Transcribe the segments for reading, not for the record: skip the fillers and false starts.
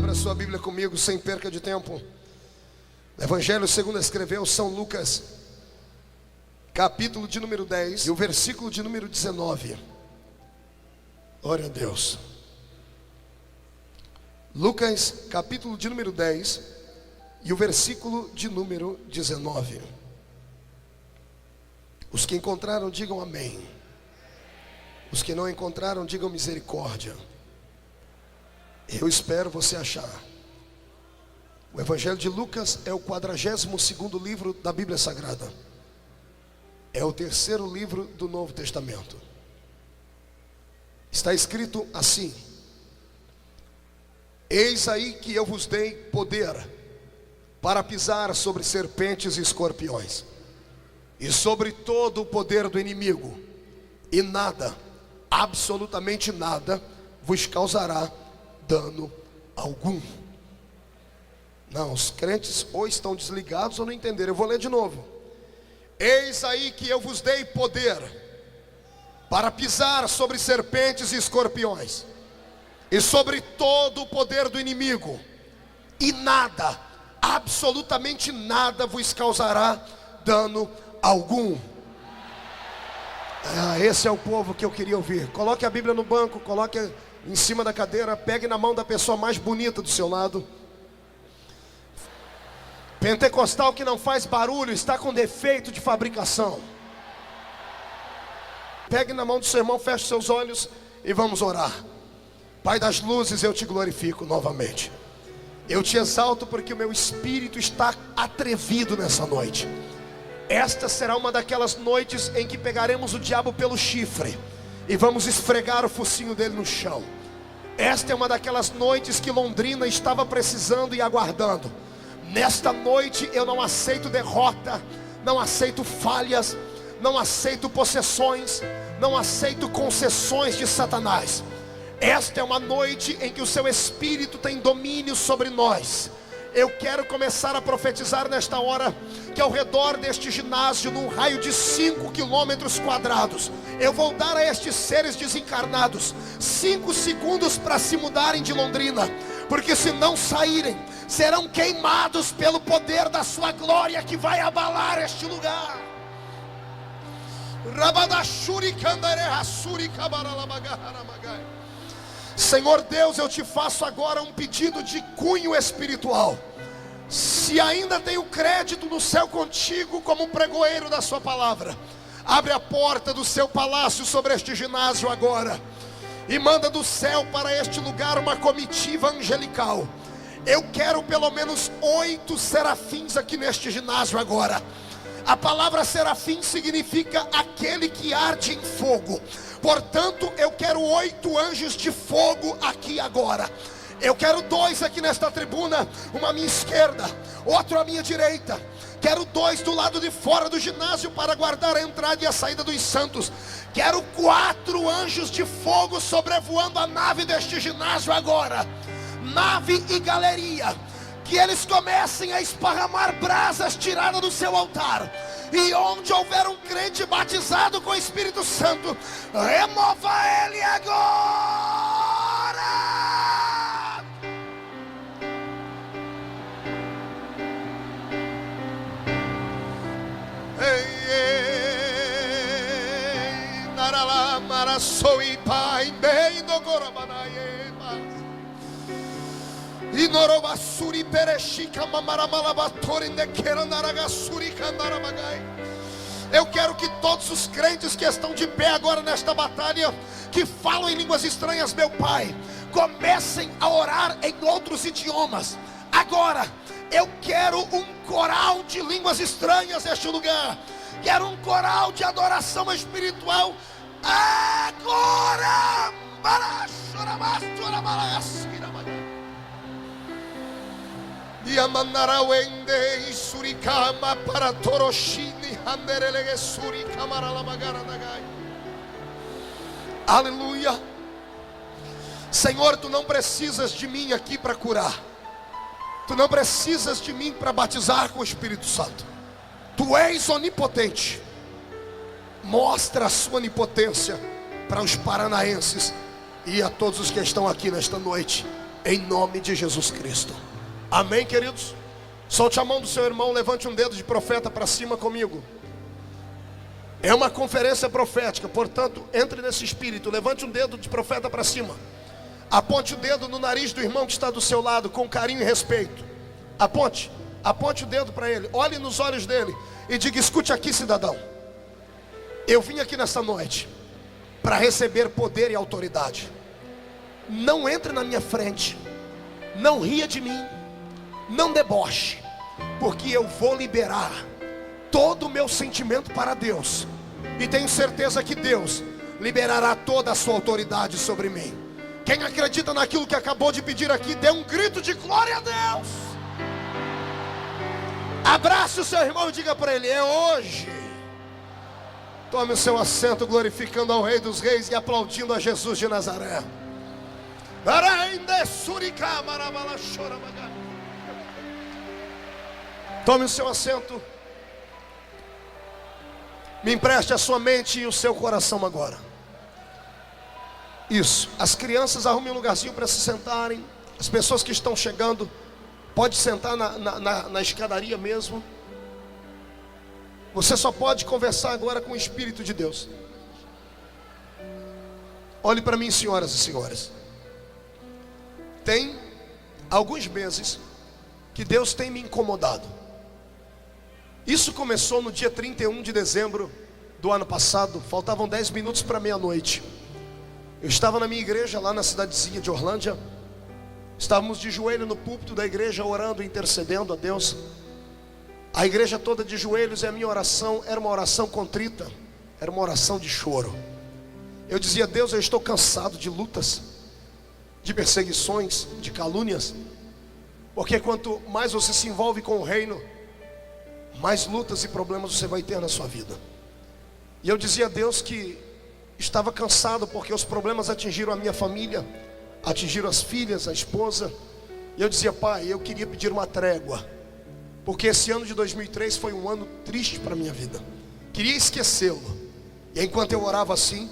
Abra sua Bíblia comigo, sem perca de tempo. Evangelho segundo escreveu São Lucas, capítulo de número 10 e o versículo de número 19. Glória a Deus. Lucas, capítulo de número 10 e o versículo de número 19. Os que encontraram, digam amém. Os que não encontraram, digam misericórdia. Eu espero você achar. O Evangelho de Lucas é o 42º livro da Bíblia Sagrada. É o terceiro livro do Novo Testamento. Está escrito assim: eis aí que eu vos dei poder para pisar sobre serpentes e escorpiões, e sobre todo o poder do inimigo, e nada, absolutamente nada, vos causará dano algum. Não, os crentes ou estão desligados ou não entenderam. Eu vou ler de novo. Eis aí que eu vos dei poder para pisar sobre serpentes e escorpiões, e sobre todo o poder do inimigo, e nada, absolutamente nada vos causará dano algum. Esse é o povo que eu queria ouvir. Coloque a Bíblia no banco, coloque em cima da cadeira, pegue na mão da pessoa mais bonita do seu lado. Pentecostal que não faz barulho está com defeito de fabricação. Pegue na mão do seu irmão, feche seus olhos e vamos orar. Pai das luzes, eu te glorifico novamente. Eu te exalto porque o meu espírito está atrevido nessa noite. Esta será uma daquelas noites em que pegaremos o diabo pelo chifre e vamos esfregar o focinho dele no chão. Esta é uma daquelas noites que Londrina estava precisando e aguardando. Nesta noite eu não aceito derrota, não aceito falhas, não aceito possessões, não aceito concessões de Satanás. Esta é uma noite em que o seu Espírito tem domínio sobre nós. Eu quero começar a profetizar nesta hora que ao redor deste ginásio, num raio de 5 quilômetros quadrados, eu vou dar a estes seres desencarnados 5 segundos para se mudarem de Londrina, porque se não saírem, serão queimados pelo poder da sua glória que vai abalar este lugar. Senhor Deus, eu te faço agora um pedido de cunho espiritual. Se ainda tenho crédito no céu contigo como pregoeiro da sua palavra, abre a porta do seu palácio sobre este ginásio agora, e manda do céu para este lugar uma comitiva angelical. Eu quero pelo menos 8 serafins aqui neste ginásio agora. A palavra serafim significa aquele que arde em fogo. Portanto, eu quero 8 anjos de fogo aqui agora. Eu quero 2 aqui nesta tribuna, uma à minha esquerda, outro à minha direita. Quero 2 do lado de fora do ginásio para guardar a entrada e a saída dos santos. Quero 4 anjos de fogo sobrevoando a nave deste ginásio agora. Nave e galeria. Que eles comecem a esparramar brasas tiradas do seu altar. E onde houver um crente batizado com o Espírito Santo, remova ele agora. Ei, ei, narala marasoi pai bem do gorabanaye. Inorobasuri pereshika mamaramalabatori nequera naragasuri candaramagai. Eu quero que todos os crentes que estão de pé agora nesta batalha, que falam em línguas estranhas, meu Pai, comecem a orar em outros idiomas. Agora, eu quero um coral de línguas estranhas neste lugar. Quero um coral de adoração espiritual. Agora! Yamandarawende surikama para toroshini handerelege surikamara lamagarandagai. Aleluia. Senhor, tu não precisas de mim aqui para curar. Tu não precisas de mim para batizar com o Espírito Santo. Tu és onipotente. Mostra a sua onipotência para os paranaenses e a todos os que estão aqui nesta noite. em nome de Jesus Cristo. Amém, queridos? Solte a mão do seu irmão, levante um dedo de profeta para cima comigo. É uma conferência profética, portanto, entre nesse espírito. Levante um dedo de profeta para cima. Aponte o dedo no nariz do irmão que está do seu lado, com carinho e respeito. Aponte o dedo para ele. Olhe nos olhos dele e diga: escute aqui, cidadão. Eu vim aqui nessa noite para receber poder e autoridade. Não entre na minha frente, não ria de mim, não deboche, porque eu vou liberar todo o meu sentimento para Deus, e tenho certeza que Deus liberará toda a sua autoridade sobre mim. Quem acredita naquilo que acabou de pedir aqui, dê um grito de glória a Deus. Abrace o seu irmão e diga para ele: é hoje. Tome o seu assento, glorificando ao Rei dos Reis e aplaudindo a Jesus de Nazaré. Tome o seu assento. Me empreste a sua mente e o seu coração agora. Isso. As crianças arrumem um lugarzinho para se sentarem. As pessoas que estão chegando, pode sentar na escadaria mesmo. Você só pode conversar agora com o Espírito de Deus. Olhe para mim, senhoras e senhores. Tem alguns meses que Deus tem me incomodado. Isso começou no dia 31 de dezembro do ano passado. Faltavam 10 minutos para meia-noite. Eu estava na minha igreja lá na cidadezinha de Orlândia. Estávamos de joelho no púlpito da igreja, orando e intercedendo a Deus. A igreja toda de joelhos, e a minha oração era uma oração contrita, era uma oração de choro. Eu dizia: Deus, eu estou cansado de lutas, de perseguições, de calúnias, porque quanto mais você se envolve com o reino, mais lutas e problemas você vai ter na sua vida. E eu dizia a Deus que estava cansado, porque os problemas atingiram a minha família, atingiram as filhas, a esposa. E eu dizia: Pai, eu queria pedir uma trégua, porque esse ano de 2003 foi um ano triste para a minha vida. Queria esquecê-lo. E enquanto eu orava assim,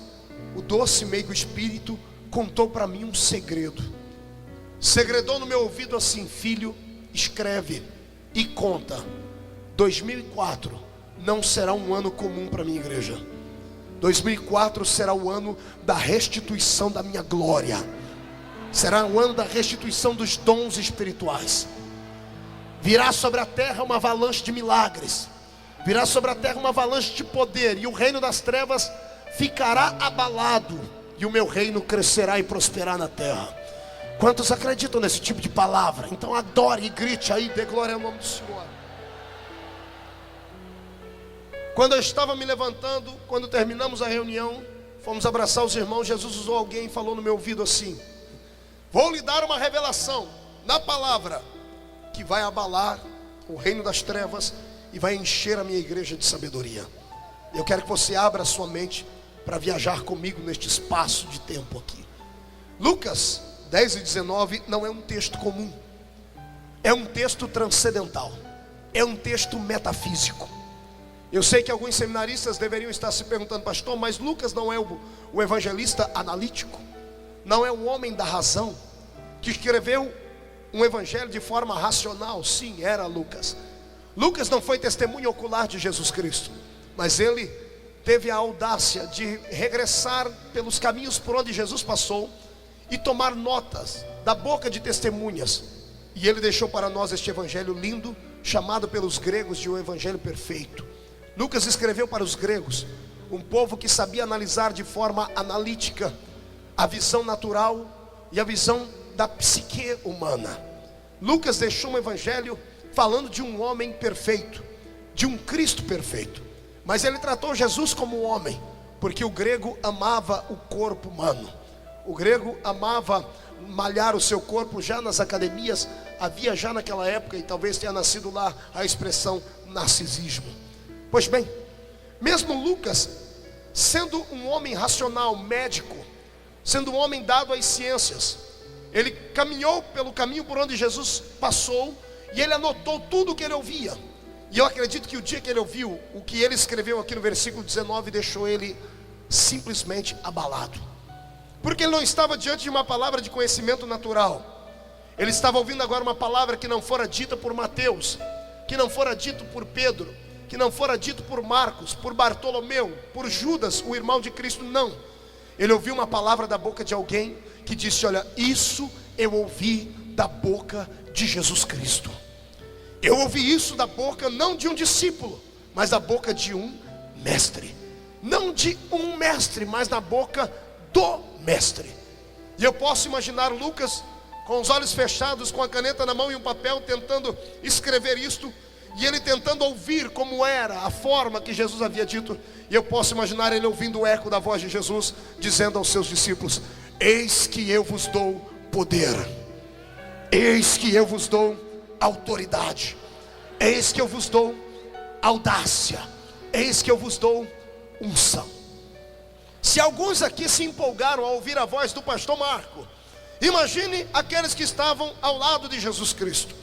o doce meigo Espírito contou para mim um segredo. Segredou no meu ouvido assim: filho, escreve e conta. 2004 não será um ano comum para a minha igreja. 2004 será o ano da restituição da minha glória. Será o ano da restituição dos dons espirituais. Virá sobre a terra uma avalanche de milagres. Virá sobre a terra uma avalanche de poder. E o reino das trevas ficará abalado. E o meu reino crescerá e prosperará na terra. Quantos acreditam nesse tipo de palavra? Então adore e grite aí, dê glória ao nome do Senhor. Quando eu estava me levantando, quando terminamos a reunião, fomos abraçar os irmãos, Jesus usou alguém e falou no meu ouvido assim: vou lhe dar uma revelação na palavra que vai abalar o reino das trevas e vai encher a minha igreja de sabedoria. Eu quero que você abra a sua mente para viajar comigo neste espaço de tempo aqui. Lucas 10 e 19 não é um texto comum, é um texto transcendental, é um texto metafísico. Eu sei que alguns seminaristas deveriam estar se perguntando: pastor, mas Lucas não é o evangelista analítico? Não é um homem da razão, que escreveu um evangelho de forma racional? Sim, era Lucas. Lucas não foi testemunho ocular de Jesus Cristo, mas ele teve a audácia de regressar pelos caminhos por onde Jesus passou e tomar notas da boca de testemunhas. E ele deixou para nós este evangelho lindo, chamado pelos gregos de o evangelho perfeito. Lucas escreveu para os gregos, um povo que sabia analisar de forma analítica a visão natural e a visão da psique humana. Lucas deixou um evangelho falando de um homem perfeito, de um Cristo perfeito. Mas ele tratou Jesus como homem, porque o grego amava o corpo humano. O grego amava malhar o seu corpo. Já nas academias havia já naquela época, e talvez tenha nascido lá, a expressão narcisismo. Pois bem, mesmo Lucas, sendo um homem racional, médico, sendo um homem dado às ciências, ele caminhou pelo caminho por onde Jesus passou, e ele anotou tudo o que ele ouvia. E eu acredito que o dia que ele ouviu o que ele escreveu aqui no versículo 19, deixou ele simplesmente abalado, porque ele não estava diante de uma palavra de conhecimento natural, Ele estava ouvindo agora uma palavra que não fora dita por Mateus, que não fora dito por Pedro, que não fora dito por Marcos, por Bartolomeu, por Judas, o irmão de Cristo, não. Ele ouviu uma palavra da boca de alguém que disse: olha, isso eu ouvi da boca de Jesus Cristo. Eu ouvi isso da boca não de um discípulo, mas da boca de um mestre. Não de um mestre, mas na boca do mestre. E eu posso imaginar Lucas com os olhos fechados, com a caneta na mão e um papel, tentando escrever isto, e ele tentando ouvir como era a forma que Jesus havia dito. E eu posso imaginar ele ouvindo o eco da voz de Jesus, dizendo aos seus discípulos: eis que eu vos dou poder, eis que eu vos dou autoridade, eis que eu vos dou audácia, eis que eu vos dou unção. Se alguns aqui se empolgaram ao ouvir a voz do pastor Marco, imagine aqueles que estavam ao lado de Jesus Cristo.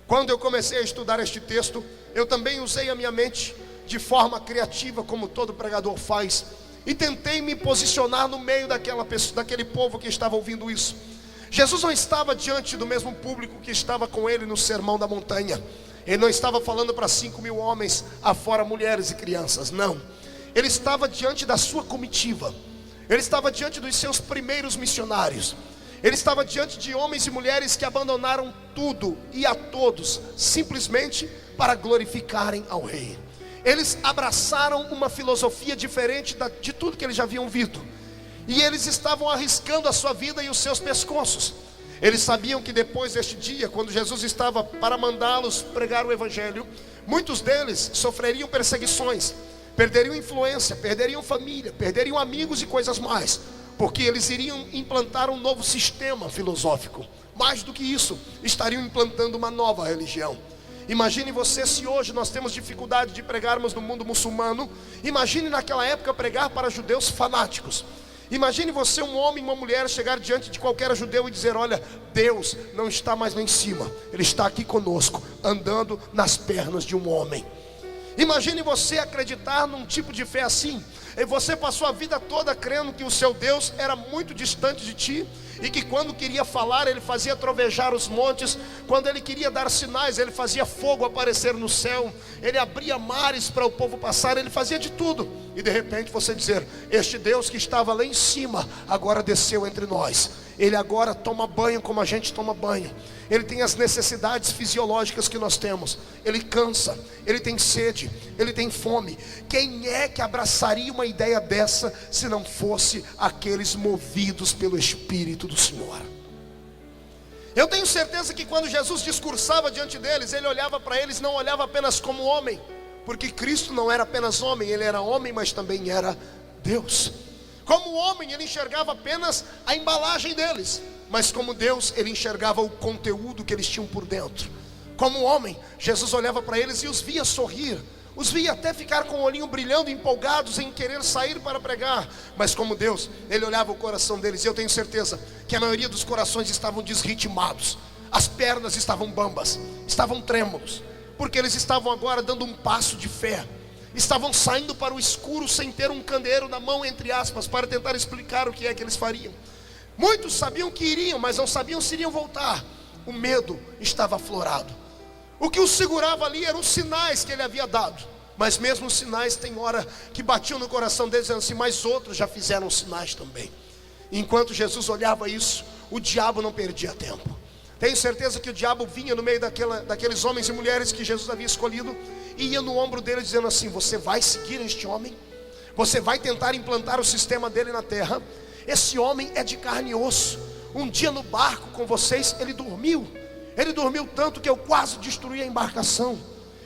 Quando eu comecei a estudar este texto, eu também usei a minha mente de forma criativa, como todo pregador faz, e tentei me posicionar no meio daquele povo que estava ouvindo isso. Jesus não estava diante do mesmo público que estava com ele no Sermão da Montanha. Ele não estava falando para 5.000 homens, afora mulheres e crianças, não. Ele estava diante da sua comitiva. Ele estava diante dos seus primeiros missionários. Ele estava diante de homens e mulheres que abandonaram tudo e a todos, simplesmente para glorificarem ao Rei. Eles abraçaram uma filosofia diferente de tudo que eles já haviam visto. E eles estavam arriscando a sua vida e os seus pescoços. Eles sabiam que depois deste dia, quando Jesus estava para mandá-los pregar o Evangelho, muitos deles sofreriam perseguições, perderiam influência, perderiam família, perderiam amigos e coisas mais, porque eles iriam implantar um novo sistema filosófico. Mais do que isso, estariam implantando uma nova religião. Imagine você, se hoje nós temos dificuldade de pregarmos no mundo muçulmano, imagine naquela época pregar para judeus fanáticos. Imagine você, um homem e uma mulher, chegar diante de qualquer judeu e dizer: olha, Deus não está mais lá em cima, Ele está aqui conosco, andando nas pernas de um homem. Imagine você acreditar num tipo de fé assim. E você passou a vida toda crendo que o seu Deus era muito distante de ti, e que quando queria falar, Ele fazia trovejar os montes. Quando Ele queria dar sinais, Ele fazia fogo aparecer no céu, Ele abria mares para o povo passar, Ele fazia de tudo. E de repente você dizer: este Deus que estava lá em cima, agora desceu entre nós. Ele agora toma banho como a gente toma banho. Ele tem as necessidades fisiológicas que nós temos. Ele cansa, ele tem sede, ele tem fome. Quem é que abraçaria uma ideia dessa, se não fosse aqueles movidos pelo Espírito do Senhor? Eu tenho certeza que quando Jesus discursava diante deles, Ele olhava para eles, não olhava apenas como homem, porque Cristo não era apenas homem, Ele era homem, mas também era Deus. Como homem, Ele enxergava apenas a embalagem deles, mas como Deus, Ele enxergava o conteúdo que eles tinham por dentro. Como homem, Jesus olhava para eles e os via sorrir, os via até ficar com o olhinho brilhando, empolgados em querer sair para pregar. Mas como Deus, Ele olhava o coração deles, e eu tenho certeza que a maioria dos corações estavam desritmados. As pernas estavam bambas, estavam trêmulos, porque eles estavam agora dando um passo de fé. Estavam saindo para o escuro sem ter um candeeiro na mão, entre aspas, para tentar explicar o que é que eles fariam. Muitos sabiam que iriam, mas não sabiam se iriam voltar. O medo estava aflorado. O que os segurava ali eram os sinais que Ele havia dado. Mas mesmo os sinais, tem hora que batiam no coração deles, dizendo assim: mas outros já fizeram sinais também. E enquanto Jesus olhava isso, o diabo não perdia tempo. Tenho certeza que o diabo vinha no meio daqueles homens e mulheres que Jesus havia escolhido, e ia no ombro dele dizendo assim: você vai seguir este homem? Você vai tentar implantar o sistema dele na terra? Esse homem é de carne e osso. Um dia no barco com vocês, ele dormiu tanto que eu quase destruí a embarcação.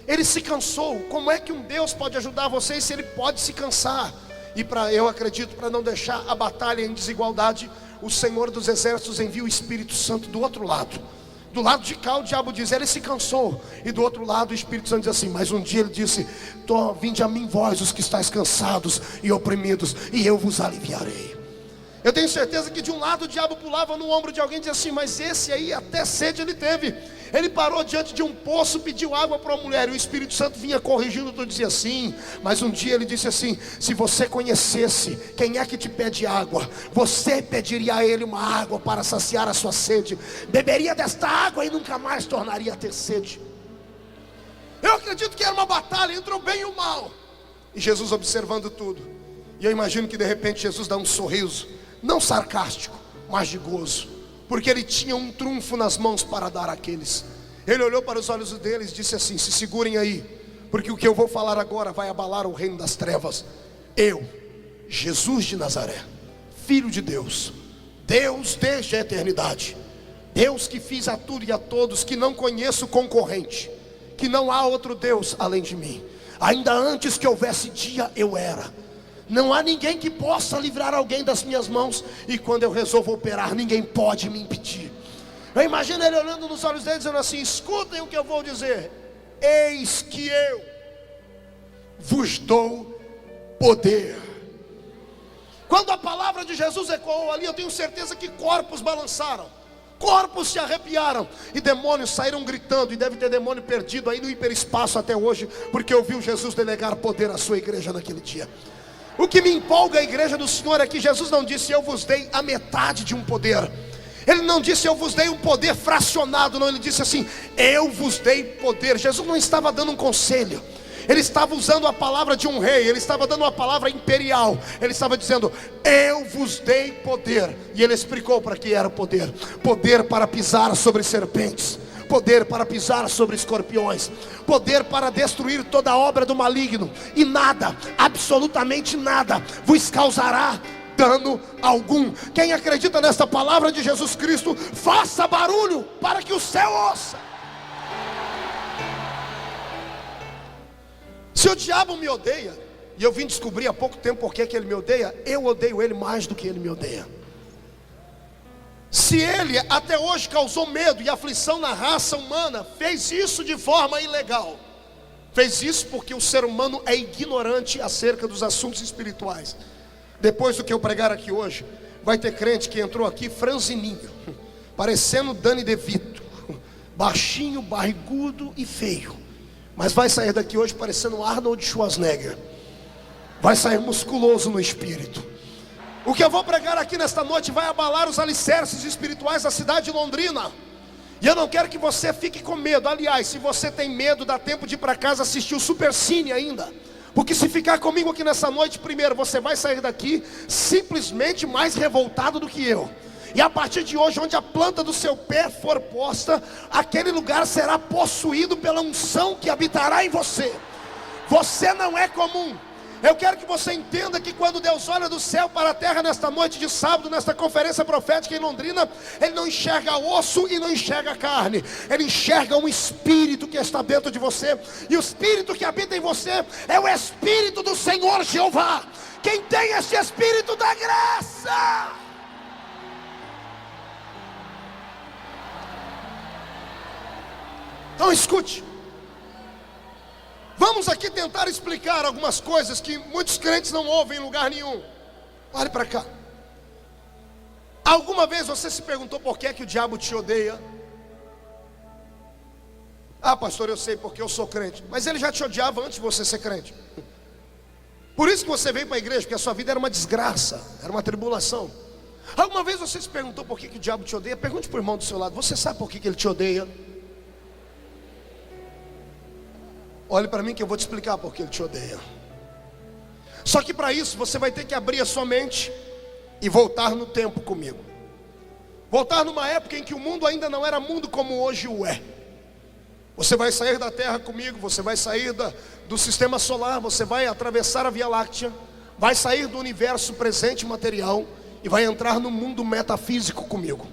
Ele se cansou. Como é que um Deus pode ajudar vocês se Ele pode se cansar? E eu acredito, para não deixar a batalha em desigualdade, o Senhor dos Exércitos envia o Espírito Santo do outro lado. Do lado de cá o diabo diz: ele se cansou. E do outro lado o Espírito Santo diz assim: mas um dia ele disse: vinde a mim vós os que estáis cansados e oprimidos, e eu vos aliviarei. Eu tenho certeza que de um lado o diabo pulava no ombro de alguém e dizia assim: mas esse aí até sede ele teve. Ele parou diante de um poço, pediu água para uma mulher, e o Espírito Santo vinha corrigindo tudo, dizia assim. Mas um dia ele disse assim: se você conhecesse quem é que te pede água, você pediria a ele uma água para saciar a sua sede, beberia desta água e nunca mais tornaria a ter sede. Eu acredito que era uma batalha entre o bem e o mal, e Jesus observando tudo. E eu imagino que de repente Jesus dá um sorriso, não sarcástico, mas de gozo, porque ele tinha um trunfo nas mãos para dar àqueles. Ele olhou para os olhos deles e disse assim: se segurem aí, porque o que eu vou falar agora vai abalar o reino das trevas. Eu, Jesus de Nazaré, Filho de Deus, Deus desde a eternidade, Deus que fiz a tudo e a todos, que não conheço concorrente, que não há outro Deus além de mim. Ainda antes que houvesse dia eu era. Não há ninguém que possa livrar alguém das minhas mãos, e quando eu resolvo operar, ninguém pode me impedir. Eu imagino ele olhando nos olhos dele, dizendo assim: escutem o que eu vou dizer. Eis que eu vos dou poder. Quando a palavra de Jesus ecoou ali, eu tenho certeza que corpos balançaram, corpos se arrepiaram, e demônios saíram gritando. E deve ter demônio perdido aí no hiperespaço até hoje, porque ouviu Jesus delegar poder à sua igreja naquele dia. O que me empolga a igreja do Senhor é que Jesus não disse: eu vos dei a metade de um poder. Ele não disse: eu vos dei um poder fracionado. Não, ele disse assim: eu vos dei poder. Jesus não estava dando um conselho, ele estava usando a palavra de um rei, ele estava dando uma palavra imperial. Ele estava dizendo: eu vos dei poder. E ele explicou para que era o poder: poder para pisar sobre serpentes, poder para pisar sobre escorpiões, poder para destruir toda a obra do maligno, e nada, absolutamente nada, vos causará dano algum. Quem acredita nesta palavra de Jesus Cristo, faça barulho para que o céu ouça. Se o diabo me odeia, e eu vim descobrir há pouco tempo por que ele me odeia, eu odeio ele mais do que ele me odeia. Se ele até hoje causou medo e aflição na raça humana, fez isso de forma ilegal, fez isso porque o ser humano é ignorante acerca dos assuntos espirituais. Depois do que eu pregar aqui hoje, vai ter crente que entrou aqui franzininho, parecendo Danny DeVito, baixinho, barrigudo e feio, mas vai sair daqui hoje parecendo Arnold Schwarzenegger, vai sair musculoso no espírito. O que eu vou pregar aqui nesta noite vai abalar os alicerces espirituais da cidade de Londrina. E eu não quero que você fique com medo. Aliás, se você tem medo, dá tempo de ir para casa assistir o Super Cine ainda. Porque se ficar comigo aqui nessa noite, primeiro, você vai sair daqui simplesmente mais revoltado do que eu. E a partir de hoje, onde a planta do seu pé for posta, aquele lugar será possuído pela unção que habitará em você. Você não é comum. Eu quero que você entenda que quando Deus olha do céu para a terra nesta noite de sábado, nesta conferência profética em Londrina, Ele não enxerga osso e não enxerga carne, Ele enxerga um Espírito que está dentro de você. E o Espírito que habita em você é o Espírito do Senhor Jeová. Quem tem esse Espírito da graça? Então escute. Vamos aqui tentar explicar algumas coisas que muitos crentes não ouvem em lugar nenhum. Olhe para cá. Alguma vez você se perguntou por que é que o diabo te odeia? Ah, pastor, eu sei porque eu sou crente. Mas ele já te odiava antes de você ser crente. Por isso que você veio para a igreja, porque a sua vida era uma desgraça, era uma tribulação. Alguma vez você se perguntou por que o diabo te odeia? Pergunte para o irmão do seu lado: você sabe por que ele te odeia? Olhe para mim que eu vou te explicar por que ele te odeia. Só que para isso você vai ter que abrir a sua mente e voltar no tempo comigo. Voltar numa época em que o mundo ainda não era mundo como hoje o é. Você vai sair da terra comigo, você vai sair do sistema solar, você vai atravessar a Via Láctea, vai sair do universo presente material e vai entrar no mundo metafísico comigo.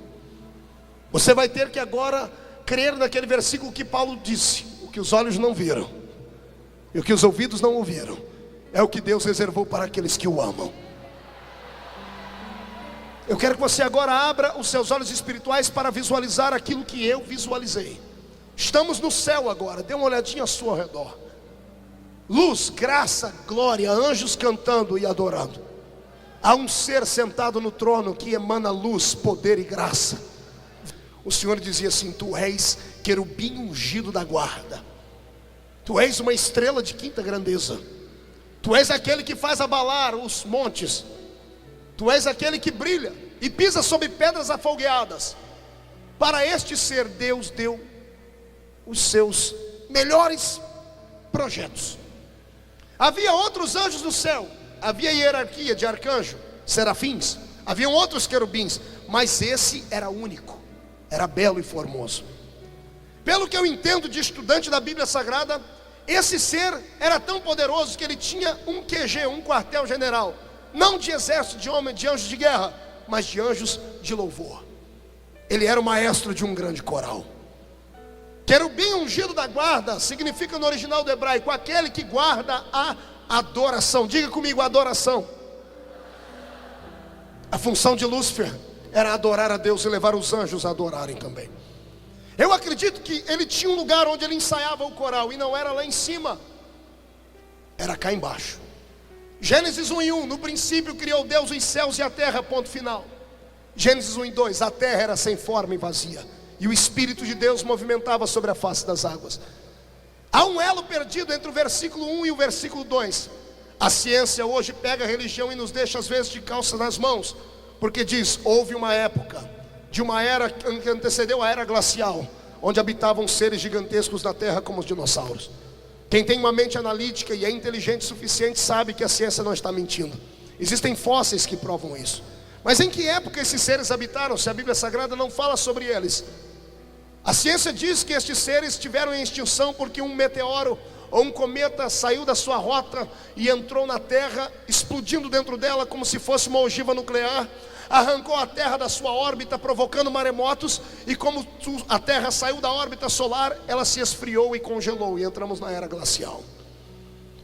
Você vai ter que agora crer naquele versículo que Paulo disse: o que os olhos não viram e o que os ouvidos não ouviram é o que Deus reservou para aqueles que o amam. Eu quero que você agora abra os seus olhos espirituais para visualizar aquilo que eu visualizei. Estamos no céu agora, dê uma olhadinha ao seu redor. Luz, graça, glória, anjos cantando e adorando. Há um ser sentado no trono que emana luz, poder e graça. O Senhor dizia assim: tu és querubim ungido da guarda. Tu és uma estrela de quinta grandeza. Tu és aquele que faz abalar os montes. Tu és aquele que brilha e pisa sobre pedras afogueadas. Para este ser, Deus deu os seus melhores projetos. Havia outros anjos no céu, havia hierarquia de arcanjo, serafins, haviam outros querubins, mas esse era único, era belo e formoso. Pelo que eu entendo de estudante da Bíblia Sagrada, esse ser era tão poderoso que ele tinha um QG, um quartel-general, não de exército de homens, de anjos de guerra, mas de anjos de louvor. Ele era o maestro de um grande coral. Querubim ungido da guarda significa no original do hebraico aquele que guarda a adoração. Diga comigo, adoração. A função de Lúcifer era adorar a Deus e levar os anjos a adorarem também. Eu acredito que ele tinha um lugar onde ele ensaiava o coral, e não era lá em cima, era cá embaixo. Gênesis 1:1, no princípio criou Deus os céus e a terra, ponto final. Gênesis 1:2, a terra era sem forma e vazia, e o Espírito de Deus movimentava sobre a face das águas. Há um elo perdido entre o versículo 1 e o versículo 2. A ciência hoje pega a religião e nos deixa às vezes de calça nas mãos, porque diz, houve uma época de uma era que antecedeu a era glacial, onde habitavam seres gigantescos na terra como os dinossauros. Quem tem uma mente analítica e é inteligente o suficiente sabe que a ciência não está mentindo. Existem fósseis que provam isso. Mas em que época esses seres habitaram, se a Bíblia Sagrada não fala sobre eles? A ciência diz que estes seres tiveram em extinção porque um meteoro ou um cometa saiu da sua rota e entrou na terra, explodindo dentro dela como se fosse uma ogiva nuclear, arrancou a terra da sua órbita, provocando maremotos, e como a terra saiu da órbita solar, ela se esfriou e congelou, e entramos na era glacial.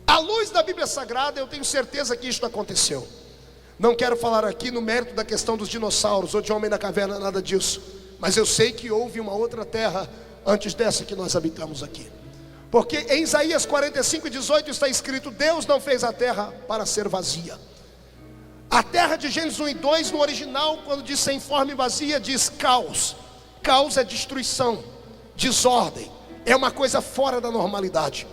À luz da Bíblia Sagrada, eu tenho certeza que isto aconteceu. Não quero falar aqui no mérito da questão dos dinossauros ou de homem da caverna, nada disso, mas eu sei que houve uma outra terra antes dessa que nós habitamos aqui. Porque em Isaías 45:18 está escrito: Deus não fez a terra para ser vazia. A terra de Gênesis 1:2 no original, quando diz sem forma e vazia, diz caos. Caos é destruição, desordem, é uma coisa fora da normalidade.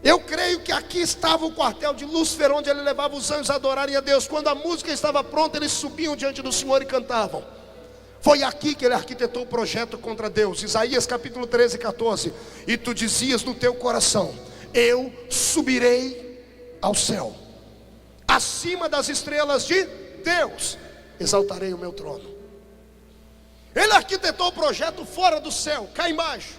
Eu creio que aqui estava o quartel de Lúcifer, onde ele levava os anjos a adorarem a Deus. Quando a música estava pronta, eles subiam diante do Senhor e cantavam. Foi aqui que ele arquitetou o projeto contra Deus. Isaías capítulo 13:14. E tu dizias no teu coração: eu subirei ao céu, acima das estrelas de Deus exaltarei o meu trono. Ele arquitetou o projeto fora do céu, cá embaixo.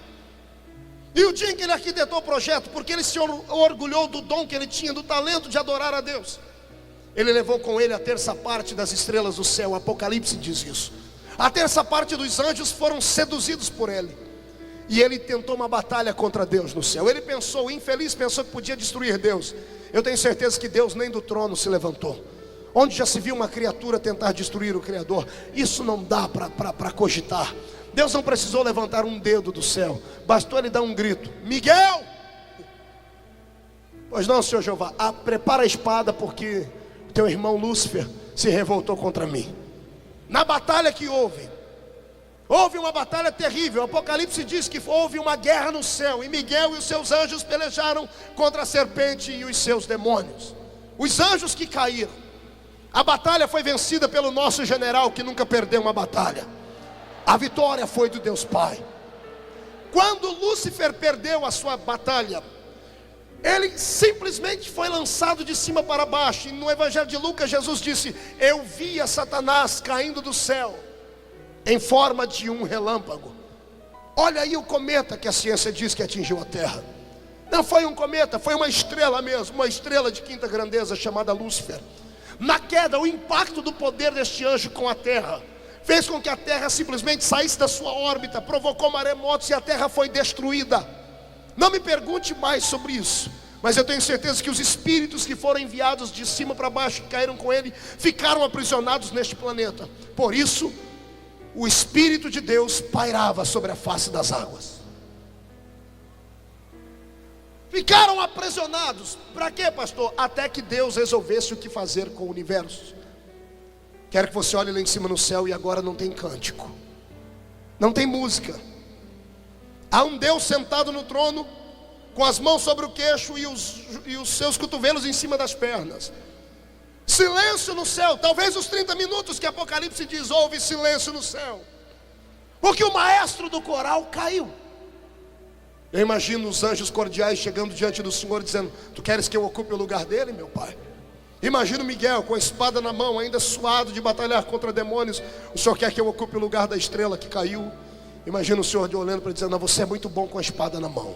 E o dia em que ele arquitetou o projeto, porque ele se orgulhou do dom que ele tinha, do talento de adorar a Deus, ele levou com ele a terça parte das estrelas do céu. Apocalipse diz isso. A terça parte dos anjos foram seduzidos por ele, e ele tentou uma batalha contra Deus no céu. Ele pensou, o infeliz pensou que podia destruir Deus. Eu tenho certeza que Deus nem do trono se levantou. Onde já se viu uma criatura tentar destruir o Criador? Isso não dá para cogitar. Deus não precisou levantar um dedo do céu, bastou ele dar um grito: Miguel! Pois não, Senhor Jeová, prepara a espada, porque o teu irmão Lúcifer se revoltou contra mim. Na batalha que houve uma batalha terrível. O Apocalipse diz que houve uma guerra no céu, e Miguel e os seus anjos pelejaram contra a serpente e os seus demônios, os anjos que caíram. A batalha foi vencida pelo nosso general, que nunca perdeu uma batalha. A vitória foi do Deus Pai. Quando Lúcifer perdeu a sua batalha, ele simplesmente foi lançado de cima para baixo. E no Evangelho de Lucas, Jesus disse: eu via Satanás caindo do céu em forma de um relâmpago. Olha aí o cometa que a ciência diz que atingiu a terra. Não foi um cometa, foi uma estrela mesmo, uma estrela de quinta grandeza chamada Lúcifer. Na queda, o impacto do poder deste anjo com a terra fez com que a terra simplesmente saísse da sua órbita, provocou maremotos e a terra foi destruída. Não me pergunte mais sobre isso, mas eu tenho certeza que os espíritos que foram enviados de cima para baixo, que caíram com ele, ficaram aprisionados neste planeta. Por isso, o Espírito de Deus pairava sobre a face das águas. Ficaram aprisionados. Para quê, pastor? Até que Deus resolvesse o que fazer com o universo. Quero que você olhe lá em cima no céu e agora não tem cântico, não tem música. Há um Deus sentado no trono, com as mãos sobre o queixo e os seus cotovelos em cima das pernas. Silêncio no céu. Talvez os 30 minutos que Apocalipse diz, houve silêncio no céu, porque o maestro do coral caiu. Eu imagino os anjos cordiais chegando diante do Senhor dizendo: tu queres que eu ocupe o lugar dele, meu pai? Imagino Miguel com a espada na mão, ainda suado de batalhar contra demônios. O Senhor quer que eu ocupe o lugar da estrela que caiu? Imagina o Senhor olhando para dizer: não, você é muito bom com a espada na mão.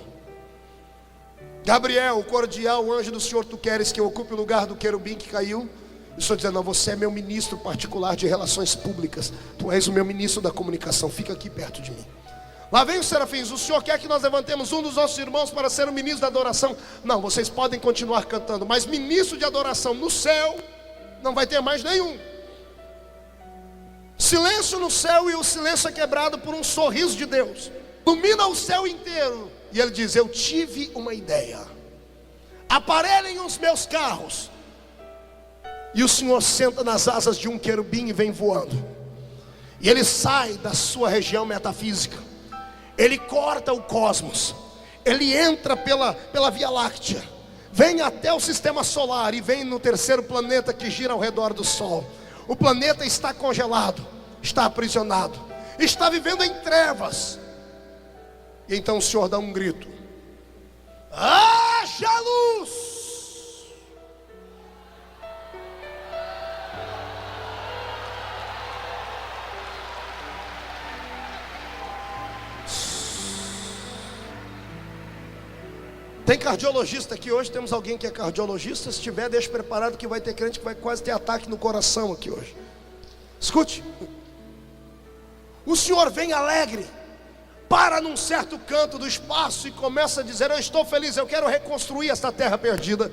Gabriel, o cordial, o anjo do Senhor, tu queres que eu ocupe o lugar do querubim que caiu? E o Senhor dizendo: não, você é meu ministro particular de relações públicas, tu és o meu ministro da comunicação, fica aqui perto de mim. Lá vem os serafins: o Senhor quer que nós levantemos um dos nossos irmãos para ser o ministro da adoração? Não, vocês podem continuar cantando, mas ministro de adoração no céu não vai ter mais nenhum. Silêncio no céu, e o silêncio é quebrado por um sorriso de Deus. Ilumina o céu inteiro. E ele diz: eu tive uma ideia. Aparelhem os meus carros. E o Senhor senta nas asas de um querubim e vem voando. E ele sai da sua região metafísica. Ele corta o cosmos. Ele entra pela Via Láctea, vem até o sistema solar e vem no terceiro planeta que gira ao redor do Sol. O planeta está congelado, está aprisionado, está vivendo em trevas. E então o Senhor dá um grito: haja luz! Tem cardiologista aqui hoje? Temos alguém que é cardiologista? Se tiver, deixa preparado que vai ter crente que vai quase ter ataque no coração aqui hoje. Escute. O Senhor vem alegre, para num certo canto do espaço e começa a dizer: eu estou feliz, eu quero reconstruir esta terra perdida.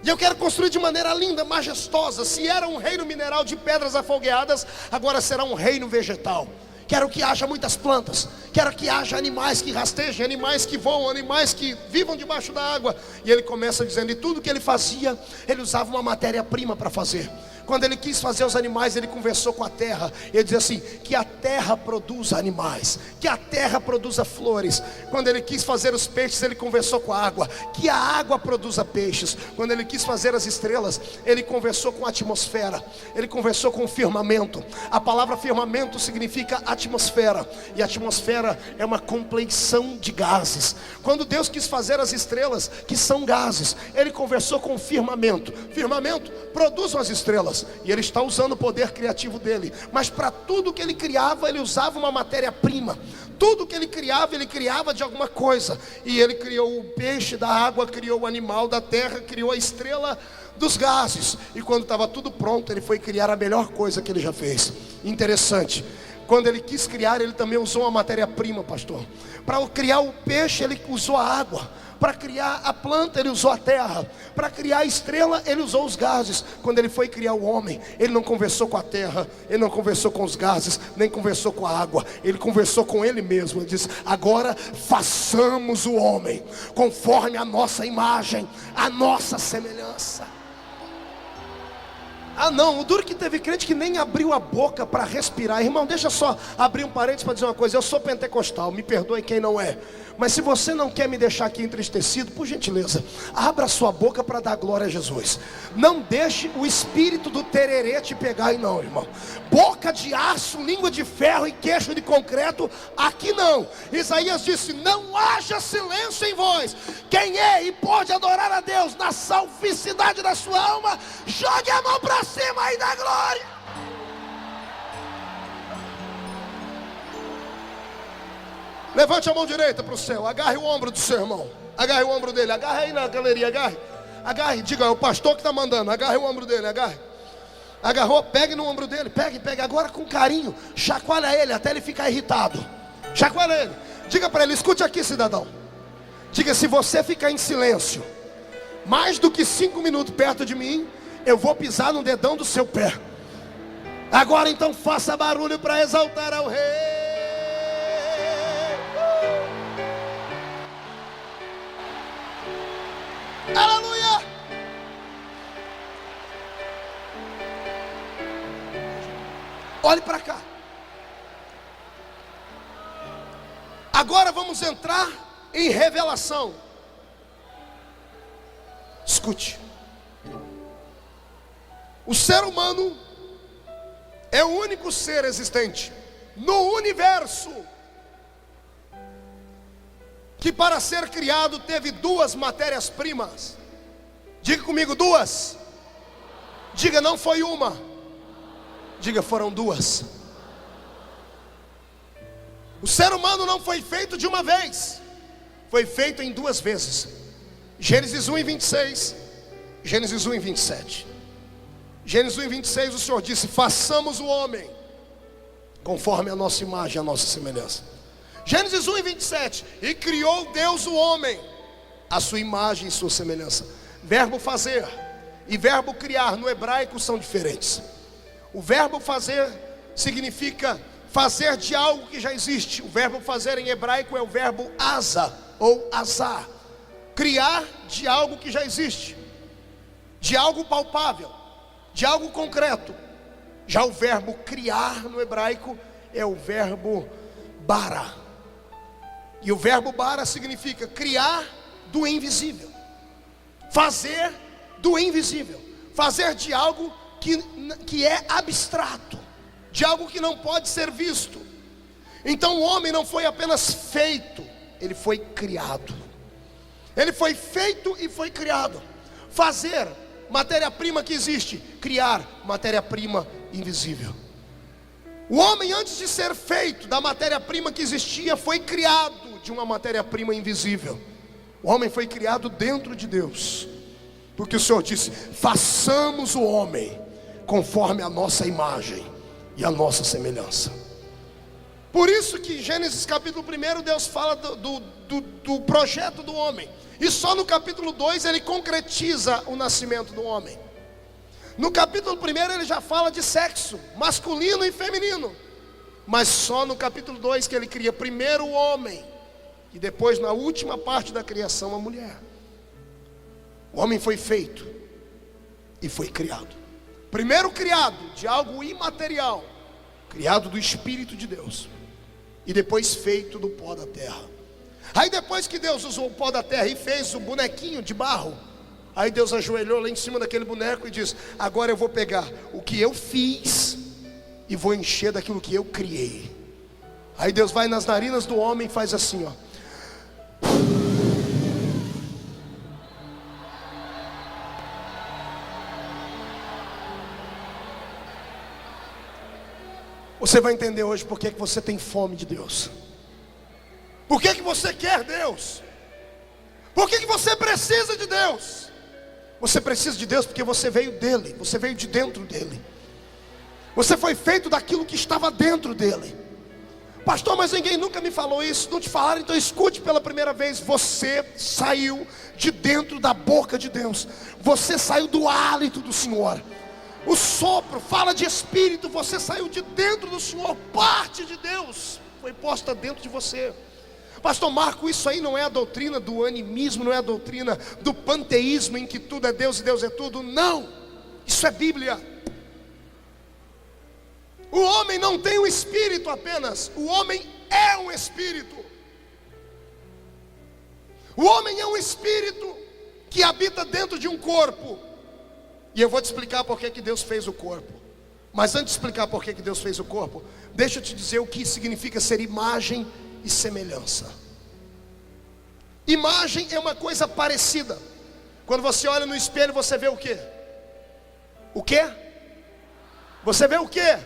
E eu quero construir de maneira linda, majestosa. Se era um reino mineral de pedras afogueadas, agora será um reino vegetal. Quero que haja muitas plantas, quero que haja animais que rastejem, animais que voam, animais que vivam debaixo da água. E ele começa dizendo: e tudo que ele fazia, ele usava uma matéria-prima para fazer. Quando ele quis fazer os animais, ele conversou com a terra. Ele dizia assim: que a terra produza animais, que a terra produza flores. Quando ele quis fazer os peixes, ele conversou com a água, que a água produza peixes. Quando ele quis fazer as estrelas, ele conversou com a atmosfera, ele conversou com o firmamento. A palavra firmamento significa atmosfera, e a atmosfera é uma compleição de gases. Quando Deus quis fazer as estrelas, que são gases, ele conversou com o firmamento. Firmamento produz as estrelas, e ele está usando o poder criativo dele. Mas para tudo que ele criava, ele usava uma matéria-prima. Tudo que ele criava de alguma coisa. E ele criou o peixe da água, criou o animal da terra, criou a estrela dos gases. E quando estava tudo pronto, ele foi criar a melhor coisa que ele já fez. Interessante. Quando ele quis criar, ele também usou uma matéria-prima, pastor. Para criar o peixe, ele usou a água. Para criar a planta, ele usou a terra. Para criar a estrela, ele usou os gases. Quando ele foi criar o homem, ele não conversou com a terra, ele não conversou com os gases, nem conversou com a água. Ele conversou com ele mesmo. Ele disse: agora façamos o homem conforme a nossa imagem, a nossa semelhança. Ah não, o duro que teve crente que nem abriu a boca para respirar. Irmão, deixa só abrir um parênteses para dizer uma coisa. Eu sou pentecostal, me perdoe quem não é. Mas se você não quer me deixar aqui entristecido, por gentileza, abra sua boca para dar glória a Jesus. Não deixe o espírito do tererê te pegar aí não, irmão. Boca de aço, língua de ferro e queixo de concreto, aqui não. Isaías disse: não haja silêncio em vós. Quem é e pode adorar a Deus na salvicidade da sua alma, jogue a mão para cima e dá glória. Levante a mão direita para o céu, agarre o ombro do seu irmão, agarre o ombro dele, agarre aí na galeria, agarre, diga: é o pastor que está mandando, agarre o ombro dele, agarre. Agarrou, pegue no ombro dele, pegue, agora com carinho, chacoalha ele até ele ficar irritado, chacoalha ele, diga para ele: escute aqui, cidadão, diga: se você ficar em silêncio mais do que 5 minutos perto de mim, eu vou pisar no dedão do seu pé. Agora então faça barulho para exaltar ao rei. Olhe para cá. Agora vamos entrar em revelação. Escute. O ser humano é o único ser existente no universo que para ser criado teve duas matérias-primas. Diga comigo, duas. Diga, não foi uma. Diga, foram duas. O ser humano não foi feito de uma vez, foi feito em duas vezes. Gênesis 1 e 26, Gênesis 1 e 27. Gênesis 1 e 26, o Senhor disse: façamos o homem conforme a nossa imagem, a nossa semelhança. Gênesis 1 e 27, e criou Deus o homem, a sua imagem e sua semelhança. Verbo fazer e verbo criar no hebraico são diferentes. O verbo fazer significa fazer de algo que já existe. O verbo fazer em hebraico é o verbo asa ou azar. Criar de algo que já existe, de algo palpável, de algo concreto. Já o verbo criar no hebraico é o verbo bara. E o verbo bara significa criar do invisível, fazer do invisível, fazer de algo que é abstrato, de algo que não pode ser visto. Então o homem não foi apenas feito, ele foi criado. Ele foi feito e foi criado. Fazer, matéria-prima que existe. Criar, matéria-prima invisível. O homem, antes de ser feito da matéria-prima que existia, foi criado de uma matéria-prima invisível. O homem foi criado dentro de Deus, porque o Senhor disse: façamos o homem conforme a nossa imagem e a nossa semelhança. Por isso que Gênesis capítulo 1 Deus fala do projeto do homem. E só no capítulo 2 ele concretiza o nascimento do homem. No capítulo 1 ele já fala de sexo masculino e feminino. Mas só no capítulo 2 que ele cria primeiro o homem, e depois na última parte da criação a mulher. O homem foi feito e foi criado. Primeiro criado de algo imaterial, criado do Espírito de Deus, e depois feito do pó da terra. Aí depois que Deus usou o pó da terra e fez o bonequinho de barro, aí Deus ajoelhou lá em cima daquele boneco e disse: agora eu vou pegar o que eu fiz e vou encher daquilo que eu criei. Aí Deus vai nas narinas do homem e faz assim, ó. Você vai entender hoje por que você tem fome de Deus. Por que você quer Deus? Por que você precisa de Deus? Você precisa de Deus porque você veio dele. Você veio de dentro dele. Você foi feito daquilo que estava dentro dele. Pastor, mas ninguém nunca me falou isso. Não te falaram, então escute pela primeira vez. Você saiu de dentro da boca de Deus. Você saiu do hálito do Senhor. O sopro fala de espírito. Você saiu de dentro do Senhor. Parte de Deus foi posta dentro de você. Pastor Marco, isso aí não é a doutrina do animismo, não é a doutrina do panteísmo em que tudo é Deus e Deus é tudo. Não, isso é Bíblia. O homem não tem um espírito apenas, o homem é um espírito. O homem é um espírito que habita dentro de um corpo. E eu vou te explicar por que Deus fez o corpo. Mas antes de explicar por que Deus fez o corpo, deixa eu te dizer o que significa ser imagem e semelhança. Imagem é uma coisa parecida. Quando você olha no espelho, você vê o quê? O quê? Você vê o quê?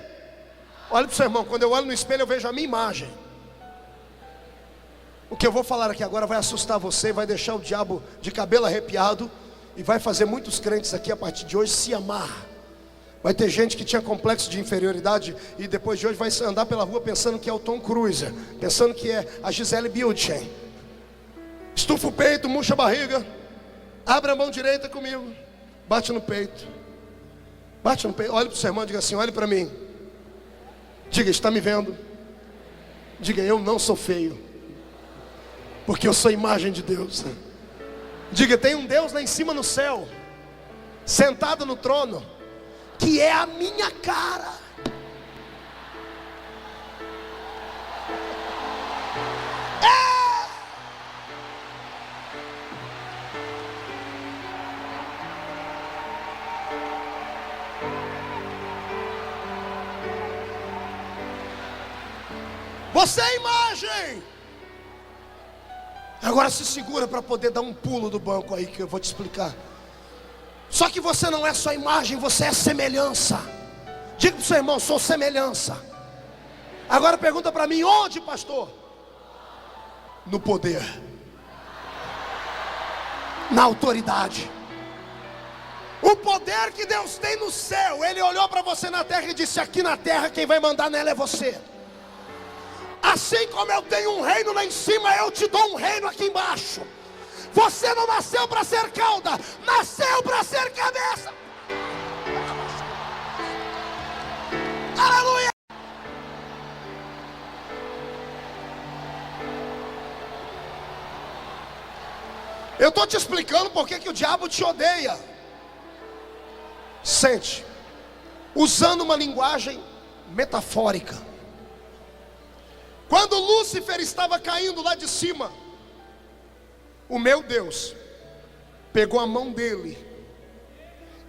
Olha para o seu irmão, quando eu olho no espelho eu vejo a minha imagem. O que eu vou falar aqui agora vai assustar você, vai deixar o diabo de cabelo arrepiado, e vai fazer muitos crentes aqui a partir de hoje se amar. Vai ter gente que tinha complexo de inferioridade e depois de hoje vai andar pela rua pensando que é o Tom Cruise, pensando que é a Gisele Bündchen. Estufa o peito, murcha a barriga, abre a mão direita comigo, bate no peito. Bate no peito, olha para o seu irmão e diga assim: olhe para mim. Diga: está me vendo? Diga: eu não sou feio, porque eu sou imagem de Deus. Diga: tem um Deus lá em cima no céu, sentado no trono, que é a minha cara. Você é imagem. Agora se segura para poder dar um pulo do banco aí que eu vou te explicar. Só que você não é só imagem, você é semelhança. Diga para o seu irmão, sou semelhança. Agora pergunta para mim, onde, pastor? No poder, na autoridade. O poder que Deus tem no céu. Ele olhou para você na terra e disse: aqui na terra quem vai mandar nela é você. Assim como eu tenho um reino lá em cima, eu te dou um reino aqui embaixo. Você não nasceu para ser cauda, nasceu para ser cabeça. Aleluia. Eu estou te explicando porque que o diabo te odeia. Sente, usando uma linguagem metafórica. Quando Lúcifer estava caindo lá de cima, o meu Deus pegou a mão dele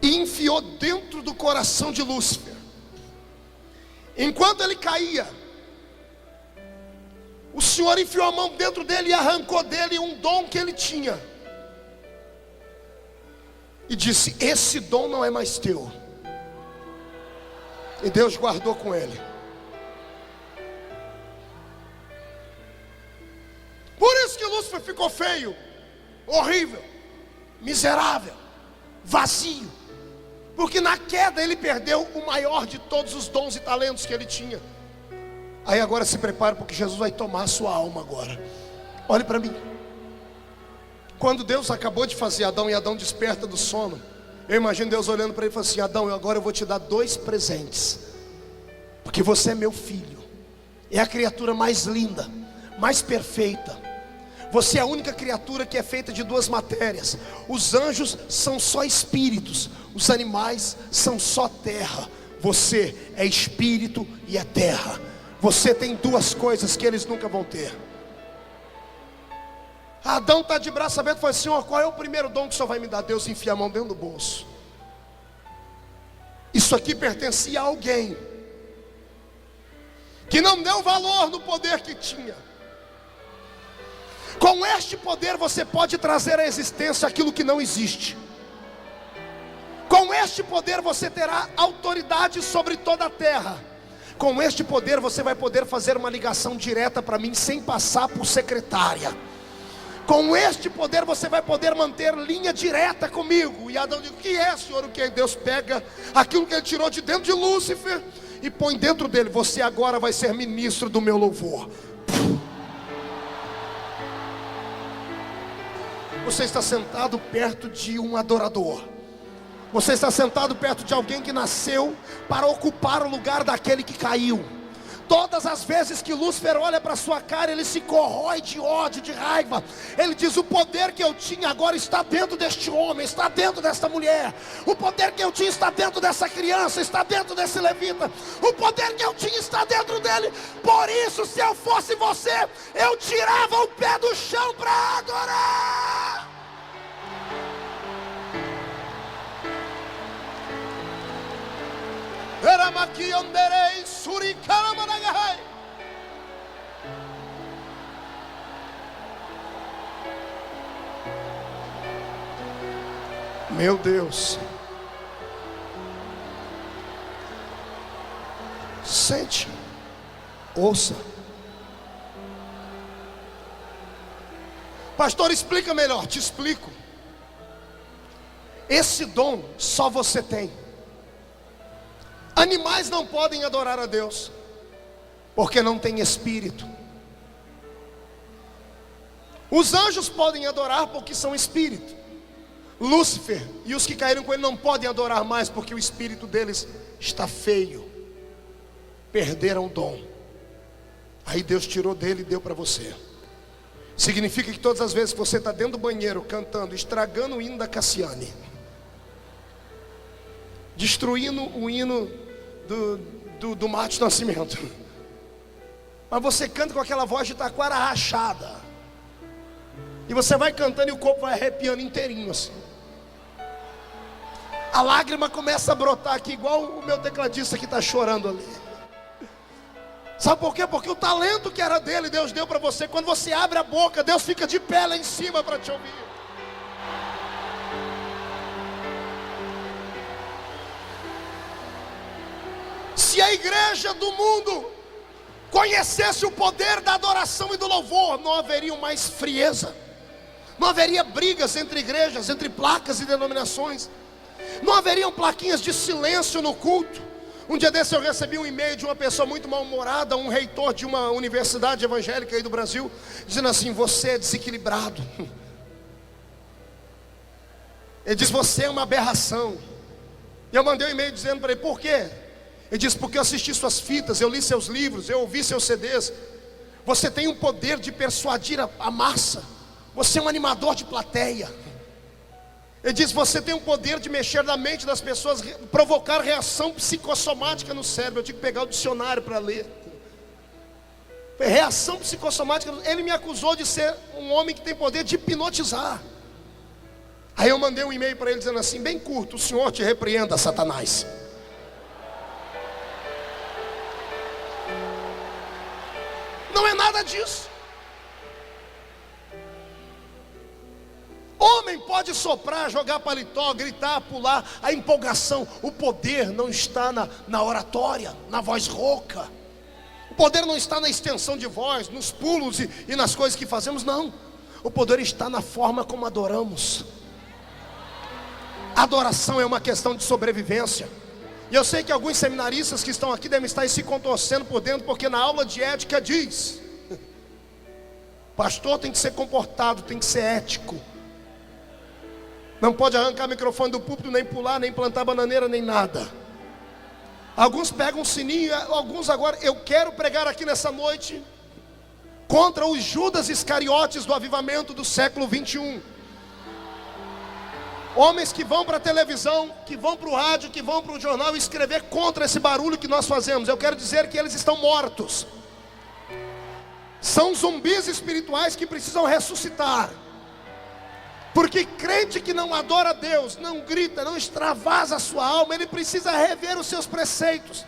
e enfiou dentro do coração de Lúcifer. Enquanto ele caía, o Senhor enfiou a mão dentro dele e arrancou dele um dom que ele tinha. E disse: esse dom não é mais teu. E Deus guardou com ele. Por isso que Lúcifer ficou feio, horrível, miserável, vazio. Porque na queda ele perdeu o maior de todos os dons e talentos que ele tinha. Aí agora se prepare, porque Jesus vai tomar a sua alma agora. Olhe para mim. Quando Deus acabou de fazer Adão e Adão desperta do sono, eu imagino Deus olhando para ele e falando assim: Adão, agora eu vou te dar 2 presentes. Porque você é meu filho. É a criatura mais linda, mais perfeita. Você é a única criatura que é feita de 2 matérias. Os anjos são só espíritos, os animais são só terra. Você é espírito e é terra. Você tem 2 coisas que eles nunca vão ter. Adão está de braço aberto e falou: Senhor, qual é o primeiro dom que o Senhor vai me dar? Deus enfia a mão dentro do bolso. Isso aqui pertencia a alguém que não deu valor no poder que tinha. Com este poder você pode trazer à existência aquilo que não existe. Com este poder você terá autoridade sobre toda a terra. Com este poder você vai poder fazer uma ligação direta para mim sem passar por secretária. Com este poder você vai poder manter linha direta comigo. E Adão diz: o que é, Senhor? O que é? Deus pega aquilo que ele tirou de dentro de Lúcifer e põe dentro dele. Você agora vai ser ministro do meu louvor. Você está sentado perto de um adorador. Você está sentado perto de alguém que nasceu para ocupar o lugar daquele que caiu. Todas as vezes que Lúcifer olha para sua cara, ele se corrói de ódio, de raiva. Ele diz: o poder que eu tinha agora está dentro deste homem, está dentro desta mulher. O poder que eu tinha está dentro dessa criança, está dentro desse levita. O poder que eu tinha está dentro dele. Por isso, se eu fosse você, eu tirava o pé do chão para adorar. Meu Deus. Sente, ouça. Pastor, explica melhor. Te explico. Esse dom só você tem. Animais não podem adorar a Deus, porque não tem espírito. Os anjos podem adorar porque são espírito. Lúcifer e os que caíram com ele não podem adorar mais, porque o espírito deles está feio. Perderam o dom. Aí Deus tirou dele e deu para você. Significa que todas as vezes que você está dentro do banheiro cantando, estragando o hino da Cassiane, destruindo o hino do Mártir Nascimento, mas você canta com aquela voz de taquara rachada, e você vai cantando e o corpo vai arrepiando inteirinho assim. A lágrima começa a brotar aqui, igual o meu tecladista que está chorando ali. Sabe por quê? Porque o talento que era dele, Deus deu para você. Quando você abre a boca, Deus fica de pé lá em cima para te ouvir. Se a igreja do mundo conhecesse o poder da adoração e do louvor, não haveria mais frieza, não haveria brigas entre igrejas, entre placas e denominações, não haveriam plaquinhas de silêncio no culto. Um dia desse eu recebi um e-mail de uma pessoa muito mal-humorada, um reitor de uma universidade evangélica aí do Brasil, dizendo assim: você é desequilibrado. Ele diz: você é uma aberração. E eu mandei um e-mail dizendo para ele: por quê? Ele disse: porque eu assisti suas fitas, eu li seus livros, eu ouvi seus CDs. Você tem um poder de persuadir a massa. Você é um animador de plateia. Ele diz: você tem um poder de mexer na mente das pessoas, provocar reação psicossomática no cérebro. Eu tive que pegar o dicionário para ler. Reação psicossomática. Ele me acusou de ser um homem que tem poder de hipnotizar. Aí eu mandei um e-mail para ele dizendo assim, bem curto: o Senhor te repreenda, Satanás. Não é nada disso. Homem pode soprar, jogar paletó, gritar, pular. A empolgação, o poder não está na oratória, na voz rouca. O poder não está na extensão de voz, nos pulos e nas coisas que fazemos, não. O poder está na forma como adoramos. Adoração é uma questão de sobrevivência. E eu sei que alguns seminaristas que estão aqui devem estar se contorcendo por dentro, porque na aula de ética diz: pastor tem que ser comportado, tem que ser ético. Não pode arrancar o microfone do púlpito, nem pular, nem plantar bananeira, nem nada. Alguns pegam um sininho, alguns agora... Eu quero pregar aqui nessa noite contra os Judas Iscariotes do avivamento do século 21. Homens que vão para a televisão, que vão para o rádio, que vão para o jornal escrever contra esse barulho que nós fazemos. Eu quero dizer que eles estão mortos. São zumbis espirituais que precisam ressuscitar. Porque crente que não adora a Deus, não grita, não extravasa a sua alma, ele precisa rever os seus preceitos.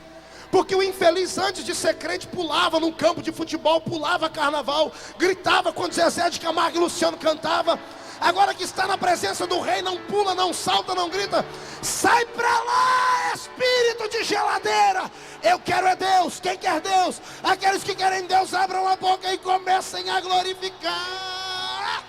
Porque o infeliz, antes de ser crente, pulava num campo de futebol, pulava carnaval, gritava quando Zezé de Camargo e Luciano cantava. Agora que está na presença do rei, não pula, não salta, não grita. Sai pra lá, espírito de geladeira. Eu quero é Deus. Quem quer Deus? Aqueles que querem Deus, abram a boca e comecem a glorificar.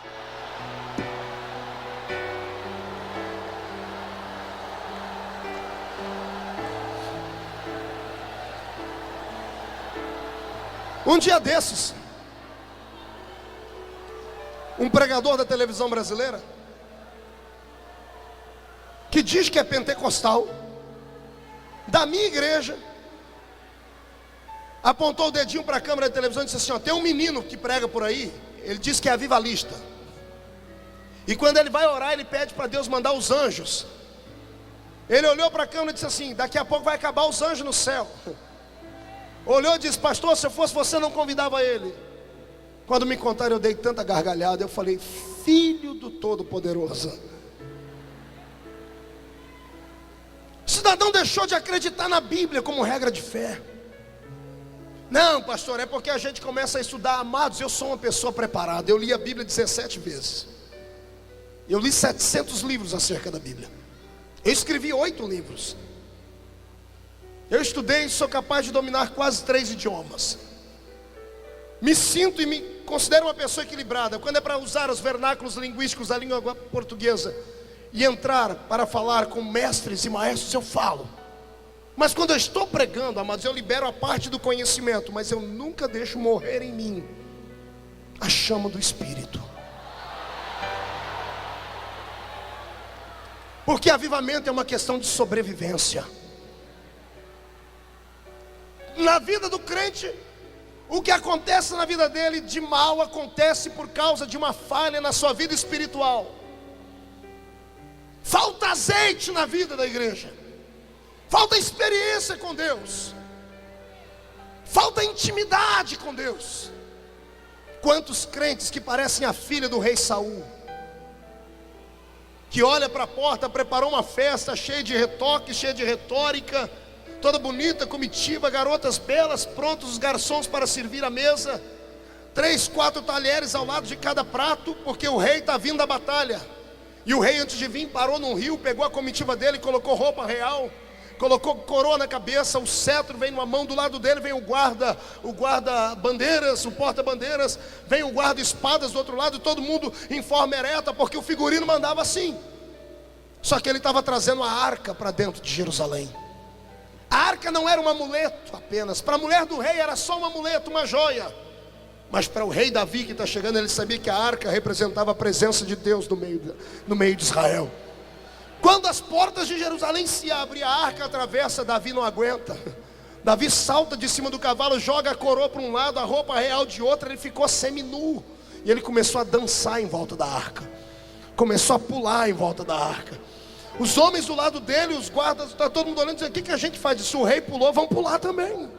Um dia desses, um pregador da televisão brasileira, que diz que é pentecostal, da minha igreja, apontou o dedinho para a câmera de televisão e disse assim: ó, tem um menino que prega por aí, ele diz que é avivalista, e quando ele vai orar, ele pede para Deus mandar os anjos. Ele olhou para a câmera e disse assim: daqui a pouco vai acabar os anjos no céu. Olhou e disse: pastor, se eu fosse você, não convidava ele. Quando me contaram, eu dei tanta gargalhada. Eu falei: filho do Todo-Poderoso. O cidadão deixou de acreditar na Bíblia como regra de fé. Não, pastor, é porque a gente começa a estudar. Amados, eu sou uma pessoa preparada. Eu li a Bíblia 17 vezes. Eu li 700 livros acerca da Bíblia. Eu escrevi 8 livros. Eu estudei e sou capaz de dominar quase 3 idiomas. Me sinto e me considero uma pessoa equilibrada. Quando é para usar os vernáculos linguísticos da língua portuguesa e entrar para falar com mestres e maestros, eu falo. Mas quando eu estou pregando, amados, eu libero a parte do conhecimento, mas eu nunca deixo morrer em mim a chama do Espírito. Porque avivamento é uma questão de sobrevivência. Na vida do crente, o que acontece na vida dele de mal acontece por causa de uma falha na sua vida espiritual. Falta azeite na vida da igreja. Falta experiência com Deus. Falta intimidade com Deus. Quantos crentes que parecem a filha do rei Saul, que olha para a porta, preparou uma festa cheia de retoque, cheia de retórica, toda bonita, comitiva, garotas belas, prontos os garçons para servir a mesa, 3, 4 talheres ao lado de cada prato, porque o rei está vindo da batalha. E o rei, antes de vir, parou num rio, pegou a comitiva dele, colocou roupa real, colocou coroa na cabeça, o cetro vem numa mão, do lado dele vem o guarda bandeiras, o porta-bandeiras, vem o guarda espadas do outro lado, todo mundo em forma ereta, porque o figurino mandava assim. Só que ele estava trazendo a arca para dentro de Jerusalém. A arca não era um amuleto apenas, para a mulher do rei era só um amuleto, uma joia. Mas para o rei Davi que está chegando, ele sabia que a arca representava a presença de Deus no meio de Israel. Quando as portas de Jerusalém se abrem, a arca atravessa, Davi não aguenta. Davi salta de cima do cavalo, joga a coroa para um lado, a roupa real de outro, ele ficou seminu. E ele começou a dançar em volta da arca, começou a pular em volta da arca. Os homens do lado dele, os guardas, está todo mundo olhando, dizendo: o que a gente faz? Se o rei pulou, vamos pular também.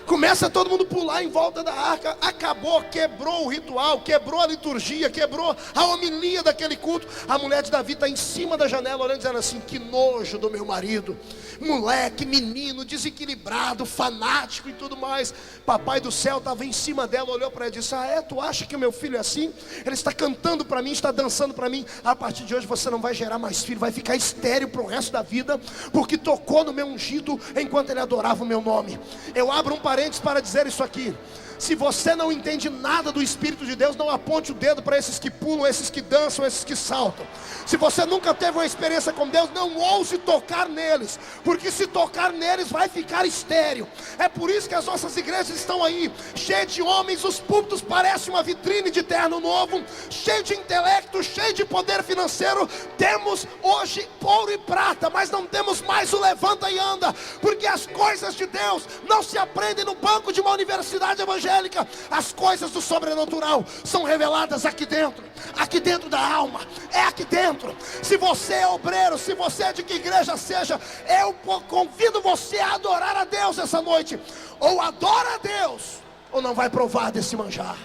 Começa todo mundo a pular em volta da arca. Acabou, quebrou o ritual, quebrou a liturgia, quebrou a homilia daquele culto. A mulher de Davi está em cima da janela olhando, dizendo assim: que nojo do meu marido, moleque, menino, desequilibrado, fanático e tudo mais. Papai do céu estava em cima dela, olhou para ela e disse: ah é, tu acha que o meu filho é assim? Ele está cantando para mim, está dançando para mim. A partir de hoje você não vai gerar mais filho, vai ficar estéril para o resto da vida, porque tocou no meu ungido enquanto ele adorava o meu nome. Eu abro um parênteses para dizer isso aqui: se você não entende nada do Espírito de Deus, não aponte o dedo para esses que pulam, esses que dançam, esses que saltam. Se você nunca teve uma experiência com Deus, não ouse tocar neles, porque se tocar neles vai ficar estéril. É por isso que as nossas igrejas estão aí, cheias de homens, os púlpitos parecem uma vitrine de terno novo, cheio de intelecto, cheio de poder financeiro. Temos hoje ouro e prata, mas não temos mais o levanta e anda, porque as coisas de Deus não se aprendem no banco de uma universidade evangélica. As coisas do sobrenatural são reveladas aqui dentro da alma, é aqui dentro. Se você é obreiro, se você é de que igreja seja, eu convido você a adorar a Deus essa noite. Ou adora a Deus, ou não vai provar desse manjar.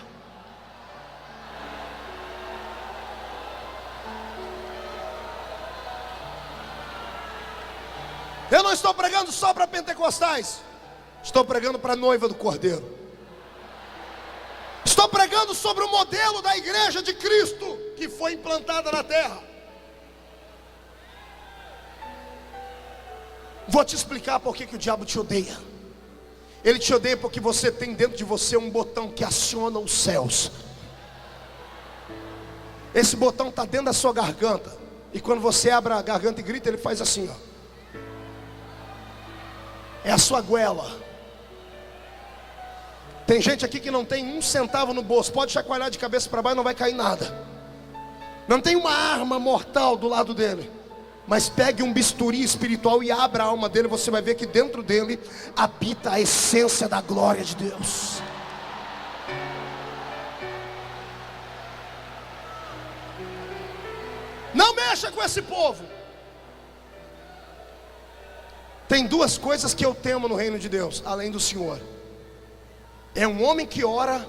Eu não estou pregando só para pentecostais, estou pregando para a noiva do Cordeiro. Estou pregando sobre o modelo da igreja de Cristo que foi implantada na terra. Vou te explicar por que o diabo te odeia. Ele te odeia porque você tem dentro de você um botão que aciona os céus. Esse botão está dentro da sua garganta, e quando você abre a garganta e grita, ele faz assim, ó. É a sua goela. Tem gente aqui que não tem um centavo no bolso, pode chacoalhar de cabeça para baixo, não vai cair nada. Não tem uma arma mortal do lado dele, mas pegue um bisturi espiritual e abra a alma dele, você vai ver que dentro dele habita a essência da glória de Deus. Não mexa com esse povo. Tem duas coisas que eu temo no reino de Deus, além do Senhor: é um homem que ora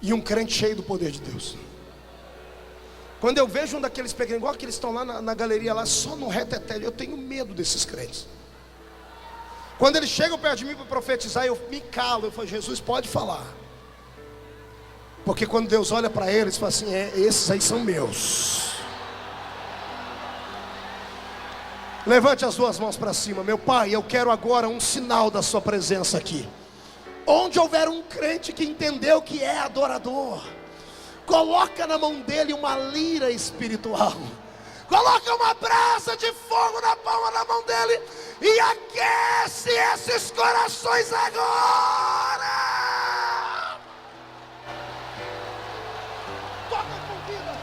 e um crente cheio do poder de Deus. Quando eu vejo um daqueles pequenos, igual que eles estão lá na galeria, lá só no reteté, eu tenho medo desses crentes. Quando eles chegam perto de mim para profetizar, eu me calo, eu falo: Jesus, pode falar. Porque quando Deus olha para eles, fala assim: esses aí são meus. Levante as duas mãos para cima. Meu Pai, eu quero agora um sinal da sua presença aqui. Onde houver um crente que entendeu que é adorador, coloca na mão dele uma lira espiritual, coloca uma brasa de fogo na palma da mão dele e aquece esses corações agora. Toca com vida.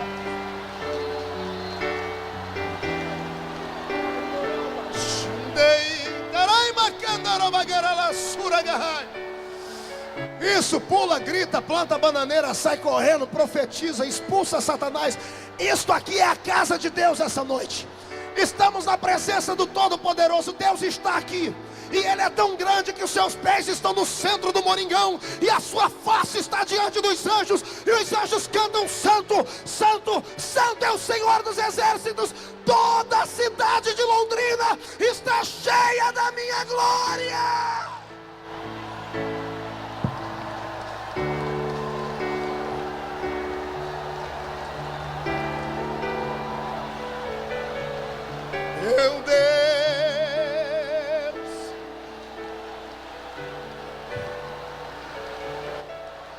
Isso, pula, grita, planta a bananeira, sai correndo, profetiza, expulsa Satanás. Isto aqui é a casa de Deus essa noite. Estamos na presença do Todo-Poderoso. Deus está aqui. e Ele é tão grande que os seus pés estão no centro do moringão, e a sua face está diante dos anjos, e os anjos cantam: Santo, Santo, Santo é o Senhor dos exércitos. Toda a cidade de Londrina está cheia da minha glória. Meu Deus.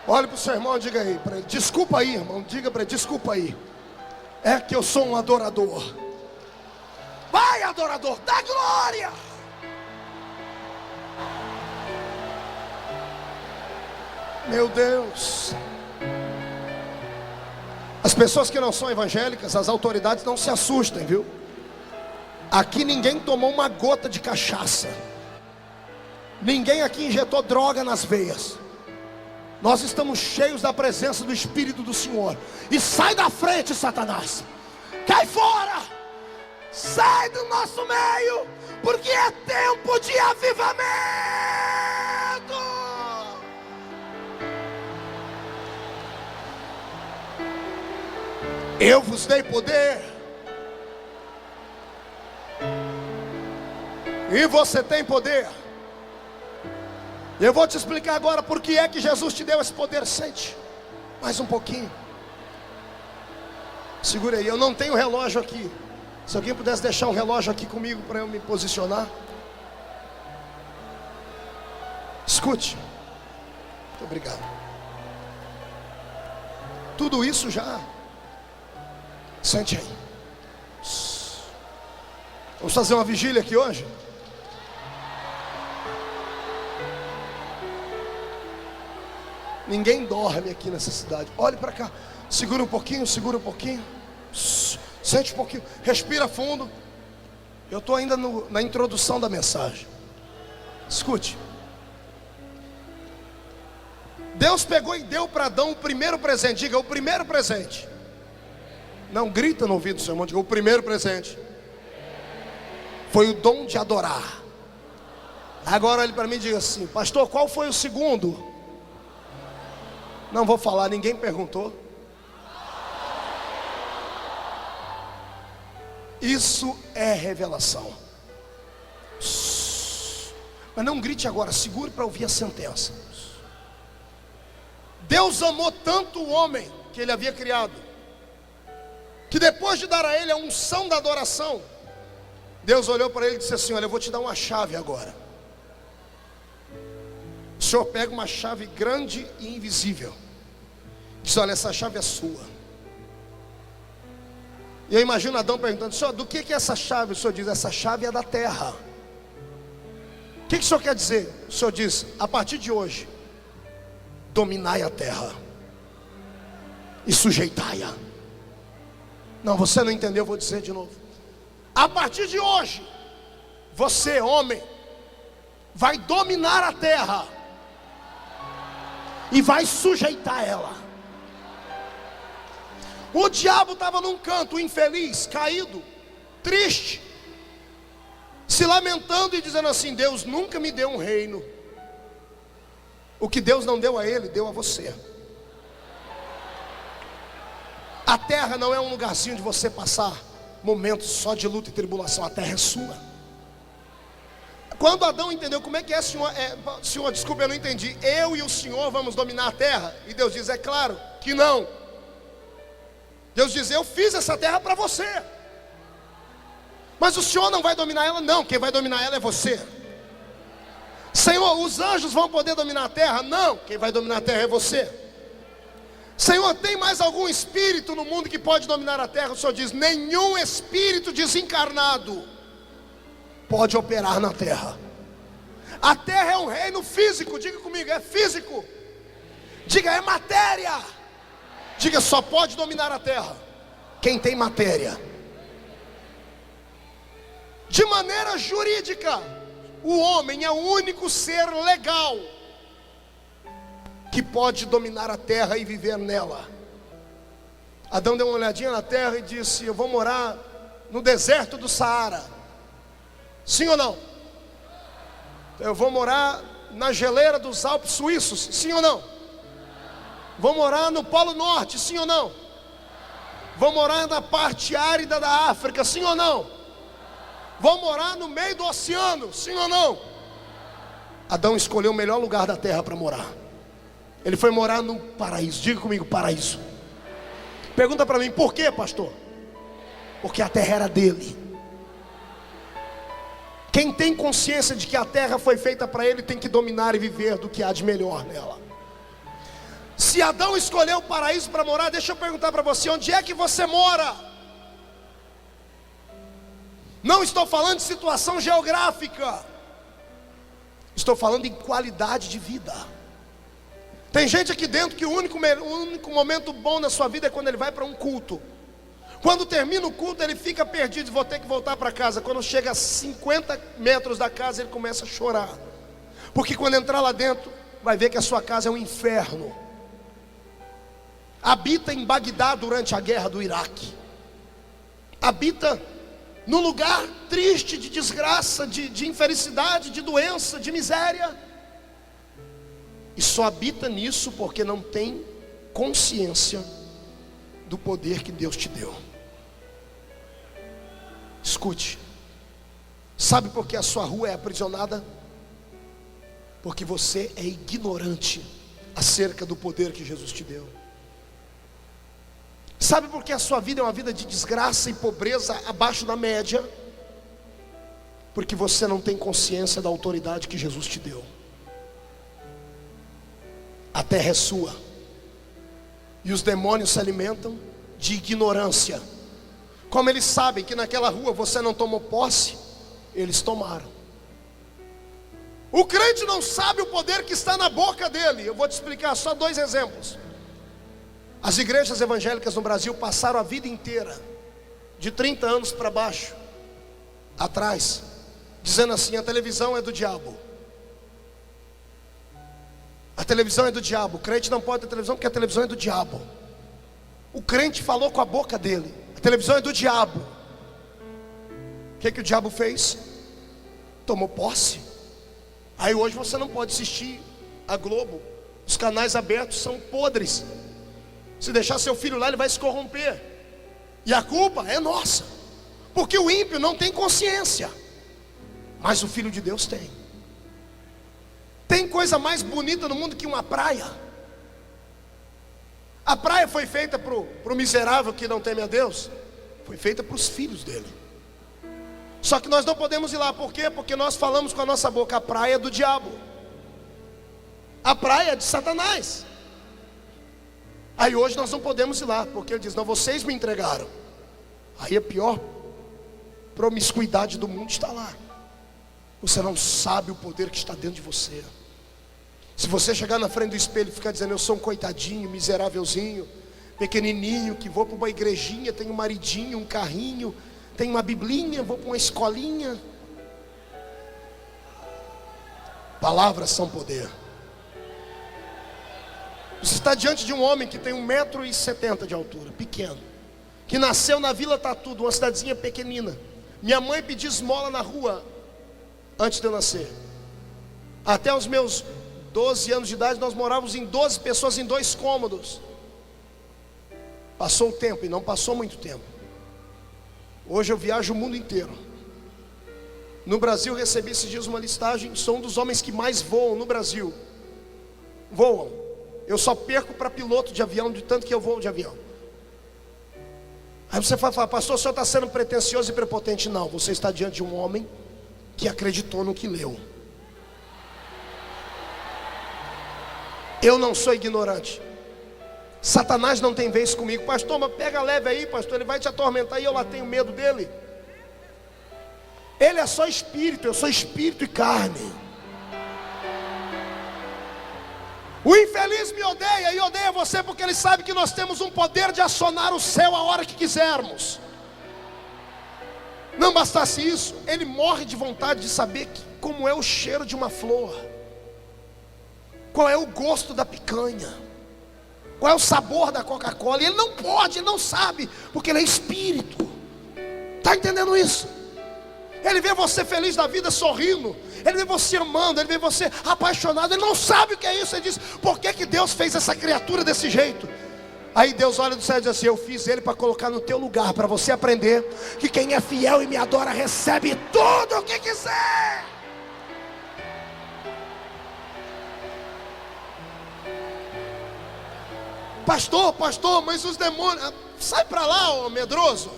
Olhe para o seu irmão e diga aí para ele: desculpa aí, irmão. Diga para ele: desculpa aí. É que eu sou um adorador. Vai, adorador, dá glória. Meu Deus. As pessoas que não são evangélicas, as autoridades, não se assustem, viu? Aqui ninguém tomou uma gota de cachaça. Ninguém aqui injetou droga nas veias. Nós estamos cheios da presença do Espírito do Senhor. E sai da frente, Satanás. Cai fora. Sai do nosso meio, porque é tempo de avivamento. Eu vos dei poder, e você tem poder. Eu vou te explicar agora por que é que Jesus te deu esse poder. Sente mais um pouquinho. Segura aí, eu não tenho relógio aqui. Se alguém pudesse deixar um relógio aqui comigo para eu me posicionar. Escute. Muito obrigado. Tudo isso já. Sente aí. Vamos fazer uma vigília aqui hoje? Ninguém dorme aqui nessa cidade. Olhe para cá. Segura um pouquinho, segura um pouquinho. Sente um pouquinho, respira fundo. Eu estou ainda na introdução da mensagem. Escute. Deus pegou e deu para Adão o primeiro presente. Diga: o primeiro presente. Não, grita no ouvido do seu irmão. Diga: o primeiro presente foi o dom de adorar. Agora olhe para mim e diga assim: pastor, qual foi o segundo? Não vou falar, ninguém perguntou. Isso é revelação. Mas não grite agora, segure para ouvir a sentença. Deus amou tanto o homem que Ele havia criado, que depois de dar a ele a unção da adoração, Deus olhou para ele e disse assim: olha, eu vou te dar uma chave agora. O Senhor pega uma chave grande e invisível, diz: olha, essa chave é sua. E eu imagino Adão perguntando: Senhor, do que é essa chave? O Senhor diz: essa chave é da terra. O que o Senhor quer dizer? O Senhor diz: a partir de hoje, dominai a terra e sujeitai-a. Não, você não entendeu, eu vou dizer de novo. A partir de hoje, você, homem, vai dominar a terra e vai sujeitar ela. O diabo estava num canto, infeliz, caído, triste, se lamentando e dizendo assim: Deus nunca me deu um reino. O que Deus não deu a ele, deu a você. A terra não é um lugarzinho de você passar momentos só de luta e tribulação. A terra é sua. Quando Adão entendeu como é que é, Senhor, desculpa, eu não entendi. Eu e o Senhor vamos dominar a terra? E Deus diz: é claro que não. Deus diz: eu fiz essa terra para você, mas o Senhor não vai dominar ela. Não, quem vai dominar ela é você. Senhor, os anjos vão poder dominar a terra? Não, quem vai dominar a terra é você. Senhor, tem mais algum espírito no mundo que pode dominar a terra? O Senhor diz: nenhum espírito desencarnado pode operar na terra. A terra é um reino físico. Diga comigo: é físico. Diga: é matéria. Diga: só pode dominar a terra quem tem matéria. De maneira jurídica, o homem é o único ser legal que pode dominar a terra e viver nela. Adão deu uma olhadinha na terra e disse: eu vou morar no deserto do Saara. Sim ou não? Eu vou morar na geleira dos Alpes suíços, sim ou não? Vou morar no Polo Norte, sim ou não? Vou morar na parte árida da África, sim ou não? Vou morar no meio do oceano, sim ou não? Adão escolheu o melhor lugar da terra para morar. Ele foi morar no paraíso. Diga comigo, paraíso. Pergunta para mim, por quê, pastor? Porque a terra era dele. Quem tem consciência de que a terra foi feita para ele, tem que dominar e viver do que há de melhor nela. Se Adão escolheu o paraíso para morar, deixa eu perguntar para você, onde é que você mora? Não estou falando de situação geográfica, estou falando em qualidade de vida. Tem gente aqui dentro que o único momento bom na sua vida é quando ele vai para um culto. Quando termina o culto, ele fica perdido, vou ter que voltar para casa. Quando chega a 50 metros da casa, ele começa a chorar. Porque quando entrar lá dentro, vai ver que a sua casa é um inferno. Habita em Bagdá durante a guerra do Iraque. Habita num lugar triste, de desgraça, de infelicidade, de doença, de miséria. E só habita nisso porque não tem consciência do poder que Deus te deu. Escute. Sabe por que a sua rua é aprisionada? Porque você é ignorante acerca do poder que Jesus te deu. Sabe por que a sua vida é uma vida de desgraça e pobreza abaixo da média? Porque você não tem consciência da autoridade que Jesus te deu. A terra é sua. E os demônios se alimentam de ignorância. Como eles sabem que naquela rua você não tomou posse, eles tomaram. O crente não sabe o poder que está na boca dele. Eu vou te explicar só 2 exemplos. As igrejas evangélicas no Brasil passaram a vida inteira, de 30 anos para baixo, atrás, dizendo assim: a televisão é do diabo. A televisão é do diabo. O crente não pode ter televisão porque a televisão é do diabo. O crente falou com a boca dele: a televisão é do diabo. O que o diabo fez? Tomou posse. Aí hoje você não pode assistir a Globo. Os canais abertos são podres. Se deixar seu filho lá, ele vai se corromper. E a culpa é nossa, porque o ímpio não tem consciência, mas o Filho de Deus tem. Tem coisa mais bonita no mundo que uma praia? A praia foi feita para o miserável que não teme a Deus? Foi feita para os filhos dele. Só que nós não podemos ir lá, por quê? Porque nós falamos com a nossa boca: a praia é do diabo, a praia é de Satanás. Aí hoje nós não podemos ir lá, porque ele diz: não, vocês me entregaram. Aí a pior promiscuidade do mundo está lá. Você não sabe o poder que está dentro de você. Se você chegar na frente do espelho e ficar dizendo: eu sou um coitadinho, miserávelzinho, pequenininho, que vou para uma igrejinha, tenho um maridinho, um carrinho, tenho uma biblinha, vou para uma escolinha. Palavras são poder. Você está diante de um homem que tem 1,70 m de altura, pequeno, que nasceu na Vila Tatu, uma cidadezinha pequenina. Minha mãe pedia esmola na rua antes de eu nascer. Até os meus 12 anos de idade, nós morávamos em 12 pessoas em 2 cômodos. Passou o tempo, e não passou muito tempo. Hoje eu viajo o mundo inteiro. No Brasil, recebi esses dias uma listagem. Sou um dos homens que mais voam no Brasil. Voam. Eu só perco para piloto de avião, de tanto que eu voo de avião. Aí você vai falar: pastor, o senhor está sendo pretensioso e prepotente. Não, você está diante de um homem que acreditou no que leu. Eu não sou ignorante. Satanás não tem vez comigo. Pastor, mas pega leve aí, pastor, ele vai te atormentar e eu lá tenho medo dele. Ele é só espírito, eu sou espírito e carne. O infeliz me odeia e odeia você porque ele sabe que nós temos um poder de acionar o céu a hora que quisermos. Não bastasse isso, ele morre de vontade de saber como é o cheiro de uma flor, qual é o gosto da picanha, qual é o sabor da Coca-Cola. E ele não pode, ele não sabe, porque ele é espírito. Está entendendo isso? Ele vê você feliz da vida, sorrindo. Ele vê você amando, ele vê você apaixonado. Ele não sabe o que é isso. Ele diz: por que que Deus fez essa criatura desse jeito? Aí Deus olha do céu e diz assim: eu fiz ele para colocar no teu lugar, para você aprender que quem é fiel e me adora recebe tudo o que quiser. Pastor, mas os demônios... Sai para lá, ô medroso.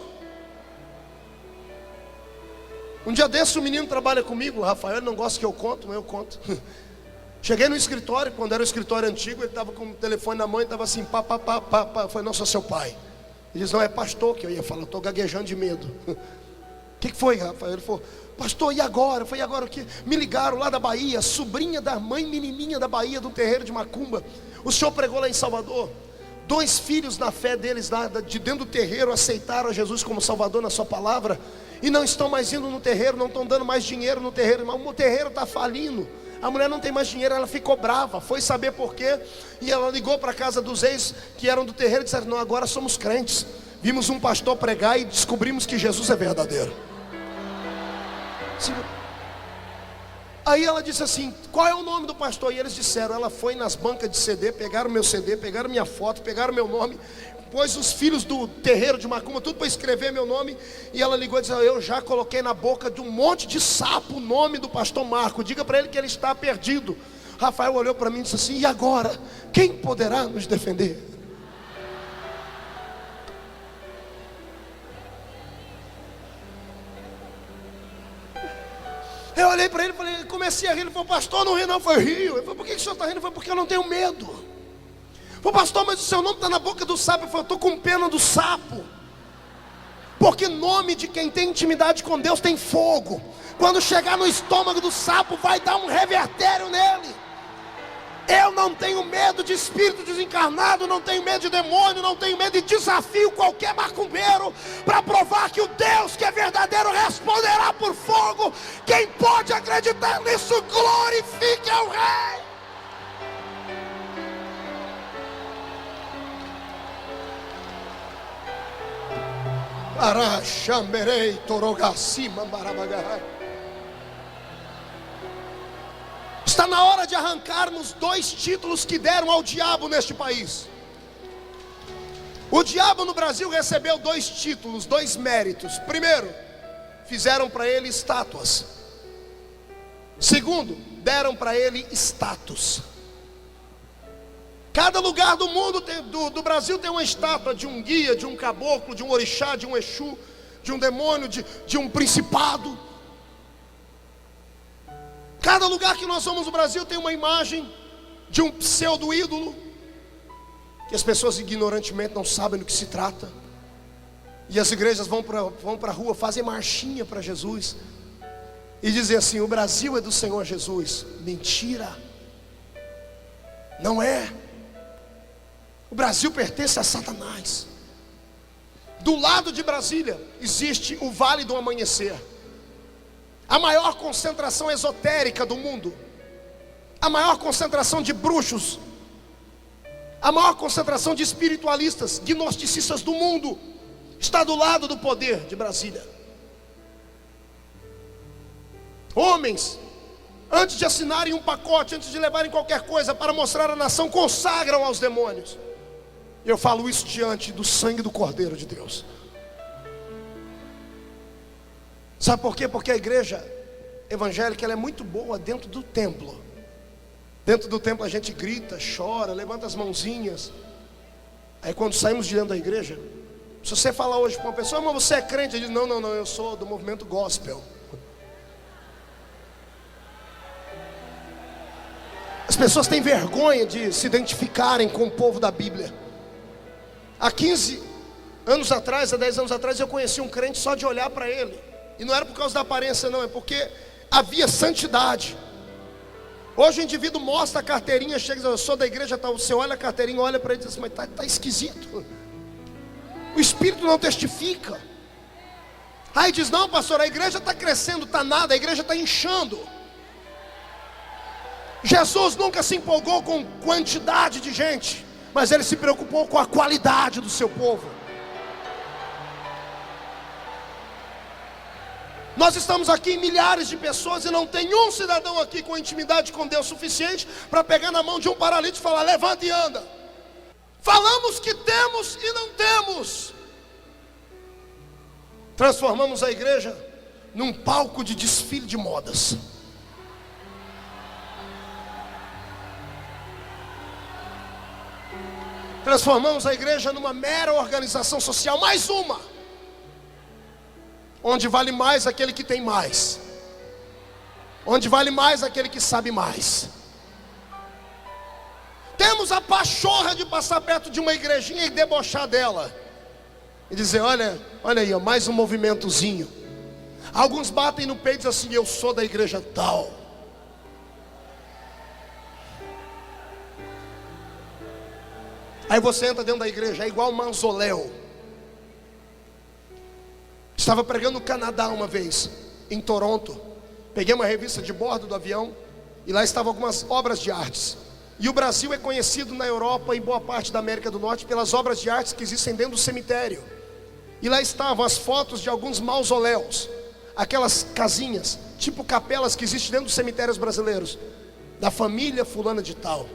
Um dia desse, um menino trabalha comigo, o Rafael, ele não gosta que eu conto, mas eu conto. Cheguei no escritório, quando era o escritório antigo, ele estava com o telefone na mão e estava assim, pá. Eu falei: não, sou seu pai. Ele disse: não, é pastor que eu ia falar, estou gaguejando de medo. O que foi, Rafael? Ele falou: pastor, e agora? Eu falei: agora o quê? Me ligaram lá da Bahia, sobrinha da mãe menininha da Bahia, do terreiro de Macumba. O senhor pregou lá em Salvador. 2 filhos na fé deles, lá de dentro do terreiro, aceitaram a Jesus como Salvador na sua palavra. E não estão mais indo no terreiro, não estão dando mais dinheiro no terreiro. Mas o terreiro está falindo. A mulher não tem mais dinheiro, ela ficou brava. Foi saber por quê. E ela ligou para a casa dos ex que eram do terreiro e disseram: não, agora somos crentes. Vimos um pastor pregar e descobrimos que Jesus é verdadeiro. Sim. Aí ela disse assim: qual é o nome do pastor? E eles disseram. Ela foi nas bancas de CD, pegaram meu CD, pegaram minha foto, pegaram meu nome, pôs os filhos do terreiro de Macumba, tudo para escrever meu nome. E ela ligou e disse: eu já coloquei na boca de um monte de sapo o nome do pastor Marco. Diga para ele que ele está perdido. Rafael olhou para mim e disse assim: e agora? Quem poderá nos defender? Eu olhei para ele e falei, comecei a rir. Ele falou: pastor, não ri não. Eu falei: rio. Ele falou: por que o senhor está rindo? Eu falei: porque eu não tenho medo. Eu falei: pastor, mas o seu nome está na boca do sapo. Eu falei: eu estou com pena do sapo. Porque nome de quem tem intimidade com Deus tem fogo. Quando chegar no estômago do sapo, vai dar um revertério nele. Eu não tenho medo de espírito desencarnado, não tenho medo de demônio, não tenho medo de desafio qualquer macumbeiro, para provar que o Deus que é verdadeiro responderá por fogo. Quem pode acreditar nisso, glorifique ao Rei. Araxamberei torogacima barabagai. Está na hora de arrancarmos 2 títulos que deram ao diabo neste país. O diabo no Brasil recebeu 2 títulos, 2 méritos. Primeiro, fizeram para ele estátuas. Segundo, deram para ele status. Cada lugar do mundo do Brasil tem uma estátua de um guia, de um caboclo, de um orixá, de um exu, de um demônio, de um principado. Cada lugar que nós vamos no Brasil tem uma imagem de um pseudo-ídolo, que as pessoas ignorantemente não sabem do que se trata. E as igrejas vão para a rua, fazem marchinha para Jesus e dizem assim: o Brasil é do Senhor Jesus. Mentira, não é. O Brasil pertence a Satanás. Do lado de Brasília existe o Vale do Amanhecer, a maior concentração esotérica do mundo, a maior concentração de bruxos, a maior concentração de espiritualistas, gnosticistas do mundo, está do lado do poder de Brasília. Homens, antes de assinarem um pacote, antes de levarem qualquer coisa para mostrar à nação, consagram aos demônios. Eu falo isso diante do sangue do Cordeiro de Deus. Sabe por quê? Porque a igreja evangélica, ela é muito boa dentro do templo. Dentro do templo a gente grita, chora, levanta as mãozinhas. Aí quando saímos de dentro da igreja, se você falar hoje para uma pessoa: mas você é crente? Ele diz: não, eu sou do movimento gospel. As pessoas têm vergonha de se identificarem com o povo da Bíblia. Há 15 anos atrás, há 10 anos atrás, eu conheci um crente só de olhar para ele. E não era por causa da aparência não, é porque havia santidade. Hoje o indivíduo mostra a carteirinha, chega e diz: eu sou da igreja tal. Você olha a carteirinha, olha para ele e diz: mas tá esquisito. O Espírito não testifica. Aí diz: não, pastor, a igreja está crescendo. Está nada, a igreja está inchando. Jesus nunca se empolgou com quantidade de gente, mas ele se preocupou com a qualidade do seu povo. Nós estamos aqui em milhares de pessoas e não tem um cidadão aqui com intimidade com Deus suficiente para pegar na mão de um paralítico e falar: levanta e anda. Falamos que temos e não temos. Transformamos a igreja num palco de desfile de modas. Transformamos a igreja numa mera organização social, mais uma, onde vale mais aquele que tem mais, onde vale mais aquele que sabe mais. Temos a pachorra de passar perto de uma igrejinha e debochar dela, e dizer: olha aí, ó, mais um movimentozinho. Alguns batem no peito e dizem assim: eu sou da igreja tal. Aí você entra dentro da igreja, é igual um mausoléu. Estava pregando no Canadá uma vez, em Toronto. Peguei uma revista de bordo do avião e lá estavam algumas obras de artes. E o Brasil é conhecido na Europa e boa parte da América do Norte pelas obras de artes que existem dentro do cemitério. E lá estavam as fotos de alguns mausoléus, aquelas casinhas, tipo capelas que existem dentro dos cemitérios brasileiros, da família fulana de tal.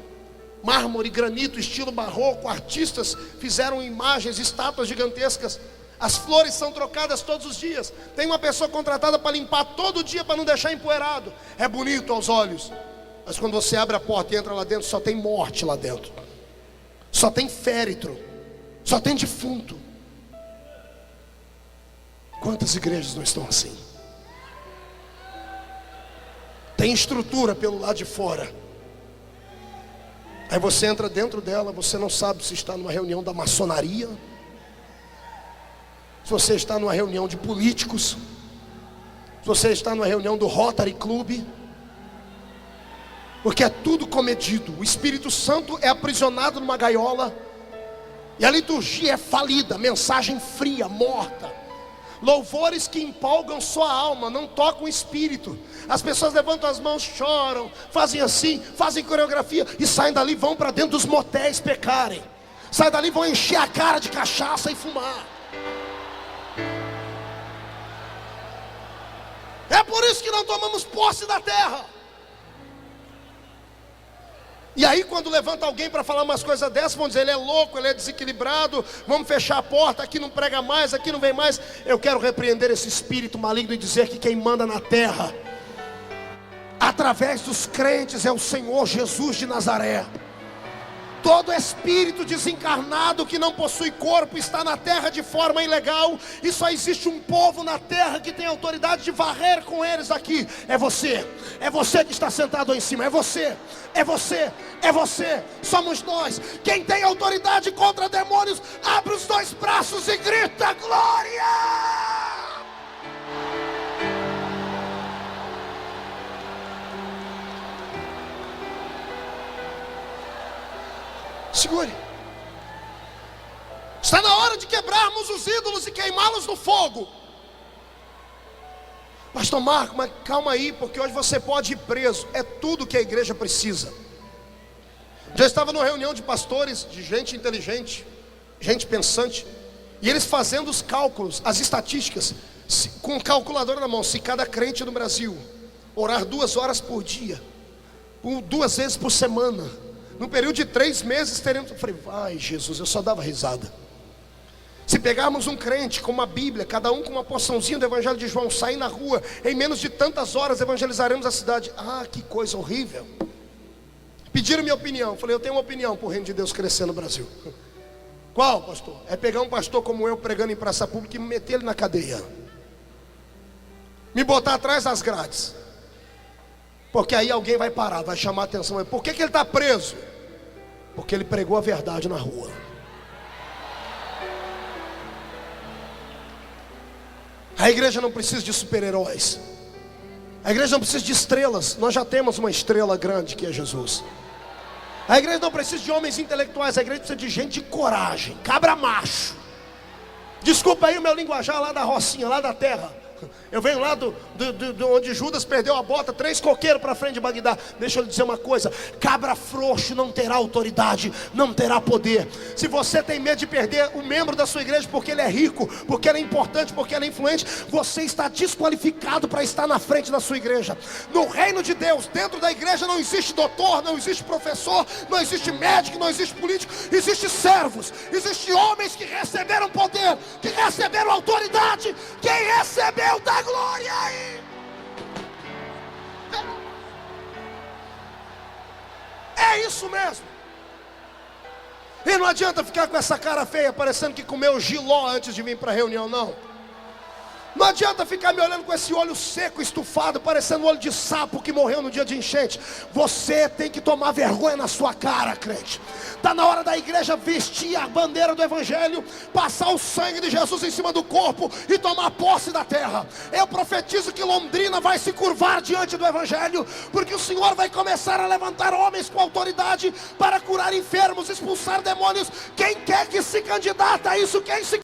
Mármore, granito, estilo barroco, artistas fizeram imagens, estátuas gigantescas. As flores são trocadas todos os dias. Tem uma pessoa contratada para limpar todo dia para não deixar empoeirado. É bonito aos olhos, mas quando você abre a porta e entra lá dentro, só tem morte lá dentro. Só tem féretro, só tem defunto. Quantas igrejas não estão assim? Tem estrutura pelo lado de fora. Aí você entra dentro dela, você não sabe se está numa reunião da maçonaria, se você está numa reunião de políticos, se você está numa reunião do Rotary Club, porque é tudo comedido. O Espírito Santo é aprisionado numa gaiola, e a liturgia é falida, mensagem fria, morta. Louvores que empolgam sua alma, não tocam o espírito. As pessoas levantam as mãos, choram, fazem assim, fazem coreografia e saem dali, vão para dentro dos motéis pecarem. Saem dali, vão encher a cara de cachaça e fumar. É por isso que não tomamos posse da terra. E aí quando levanta alguém para falar umas coisas dessas, vão dizer: ele é louco, ele é desequilibrado, vamos fechar a porta, aqui não prega mais, aqui não vem mais. Eu quero repreender esse espírito maligno e dizer que quem manda na terra, através dos crentes, é o Senhor Jesus de Nazaré. Todo espírito desencarnado que não possui corpo está na terra de forma ilegal. E só existe um povo na terra que tem autoridade de varrer com eles aqui. É você que está sentado aí em cima. É você, é você, é você. Somos nós. Quem tem autoridade contra demônios, abre os dois braços e grita: glória! Segure. Está na hora de quebrarmos os ídolos e queimá-los no fogo. Pastor Marco, mas calma aí, porque hoje você pode ir preso. É tudo que a igreja precisa. Já estava numa reunião de pastores, de gente inteligente, gente pensante, e eles fazendo os cálculos, as estatísticas, com calculadora na mão. Se cada crente no Brasil orar 2 horas por dia, 2 vezes por semana, no período de 3 meses teremos. Eu falei: vai Jesus, eu só dava risada. Se pegarmos um crente com uma Bíblia, cada um com uma porçãozinha do Evangelho de João, sair na rua, em menos de tantas horas evangelizaremos a cidade. Ah, que coisa horrível. Pediram minha opinião. Eu falei: eu tenho uma opinião para o reino de Deus crescer no Brasil. Qual, pastor? É pegar um pastor como eu pregando em praça pública e meter ele na cadeia, me botar atrás das grades, porque aí alguém vai parar, vai chamar a atenção. Por que ele está preso? Porque ele pregou a verdade na rua. A igreja não precisa de super-heróis. A igreja não precisa de estrelas. Nós já temos uma estrela grande que é Jesus. A igreja não precisa de homens intelectuais. A igreja precisa de gente de coragem, cabra macho. Desculpa aí o meu linguajar lá da rocinha, lá da terra. Eu venho lá do onde Judas perdeu a bota, 3 coqueiros para frente de Bagdá. Deixa eu lhe dizer uma coisa: cabra frouxo não terá autoridade, não terá poder. Se você tem medo de perder o membro da sua igreja porque ele é rico, porque ele é importante, porque ele é influente, você está desqualificado para estar na frente da sua igreja. No reino de Deus, dentro da igreja não existe doutor, não existe professor, não existe médico, não existe político. Existe servos, existem homens que receberam poder, que receberam autoridade. Quem recebeu da glória aí? É isso mesmo. E não adianta ficar com essa cara feia, parecendo que comeu giló antes de vir para a reunião, não. Não adianta ficar me olhando com esse olho seco, estufado, parecendo um olho de sapo que morreu no dia de enchente. Você tem que tomar vergonha na sua cara, crente. Está na hora da igreja vestir a bandeira do evangelho, passar o sangue de Jesus em cima do corpo e tomar posse da terra. Eu profetizo que Londrina vai se curvar diante do evangelho, porque o Senhor vai começar a levantar homens com autoridade para curar enfermos, expulsar demônios. Quem quer que se candidata a isso? Quem se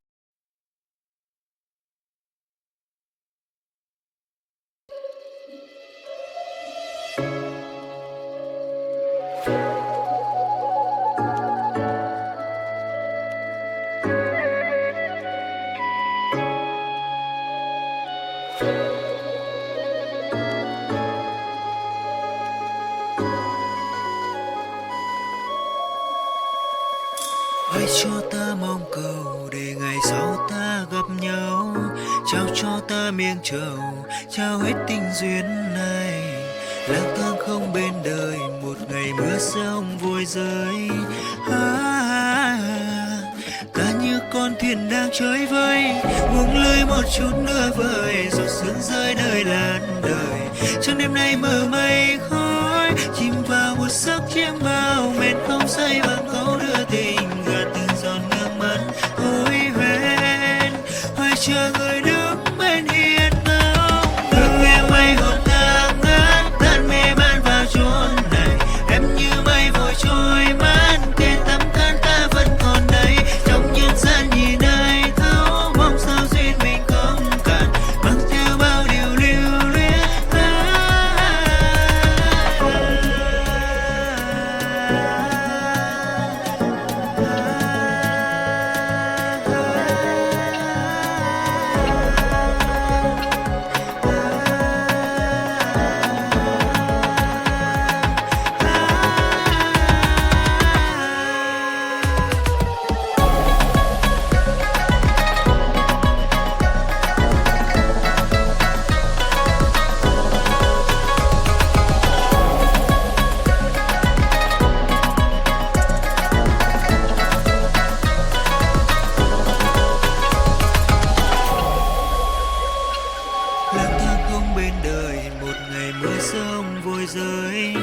Hãy cho ta mong cầu để ngày sau ta gặp nhau, trao cho ta miếng trầu, trao hết tình duyên này. Lang thang không bên đời, một ngày mưa sông vội rơi. Ta như con thuyền đang trôi vơi, buông lơi một chút nữa vời, giọt sương rơi nơi làn đời. Trong đêm nay mờ mây khói, chìm vào một giấc chiêm bao, mệt không say bằng câu đưa tình, gạt từng giọt nước mắt hối hẹn. Hoài chờ người đứng bên hiên ngang, đừng nghe mây hồn ngang ngát, tan mê man vào chốn này. Em như mây vội trôi mát, kề tấm khăn ta vẫn còn đây. Trong nhân gian nhìn ai thấu, mong sao duyên mình không cạn, mang theo bao điều lưu luyến. Lang thang không bên đời, một ngày mưa sông vội rơi.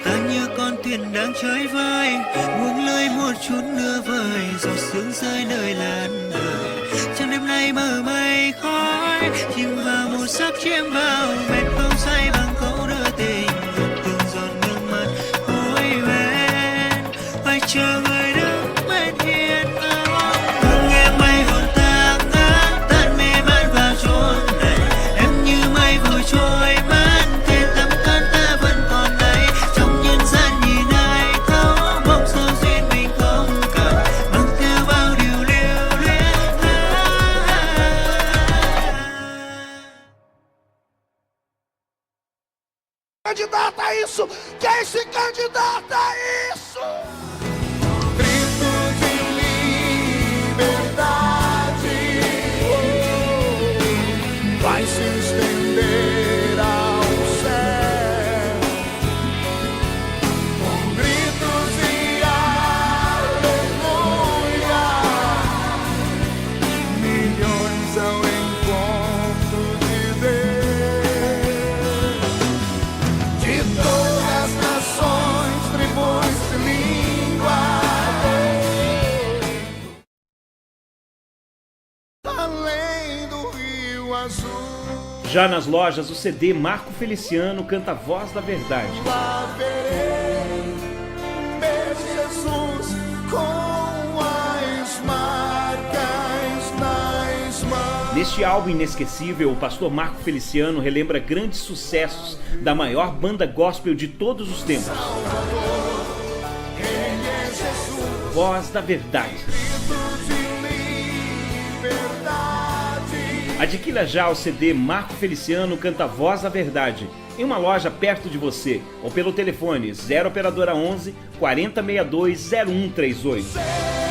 Ta như con thuyền đang chơi vơi, buông lơi một chút nữa vời, giọt sương rơi nơi làn đời. Trong đêm nay mờ mây khói, chìm vào một giấc chiêm bao, mệt không say bằng câu đưa tình, gạt từng giọt nước mắt hối hẹn. Hoài chờ người đứng bên hiên ngang, đừng nghe mây hồn ta ngát, tan mê man vào chốn này. Em như mây vội trôi mát, kề tấm khăn ta vẫn còn đây. Trong nhân gian nhìn ai thấu, mong sao duyên mình không cạn, mang theo bao điều lưu luyến. Candidata a isso? Quem se candidata a isso? Gritos de liberdade vai se estender ao céu, com gritos de aleluia, milhões ao encontro de Deus, de todas as nações, tribos e línguas, além do rio azul. Já nas lojas, o CD Marco Feliciano canta Voz da Verdade. Lá verei meu Jesus com as marcas nas mãos. Neste álbum inesquecível, o pastor Marco Feliciano relembra grandes sucessos da maior banda gospel de todos os tempos. Voz da Verdade. Adquira já o CD Marco Feliciano canta Voz da Verdade em uma loja perto de você ou pelo telefone 0 operadora 11 4062 0138.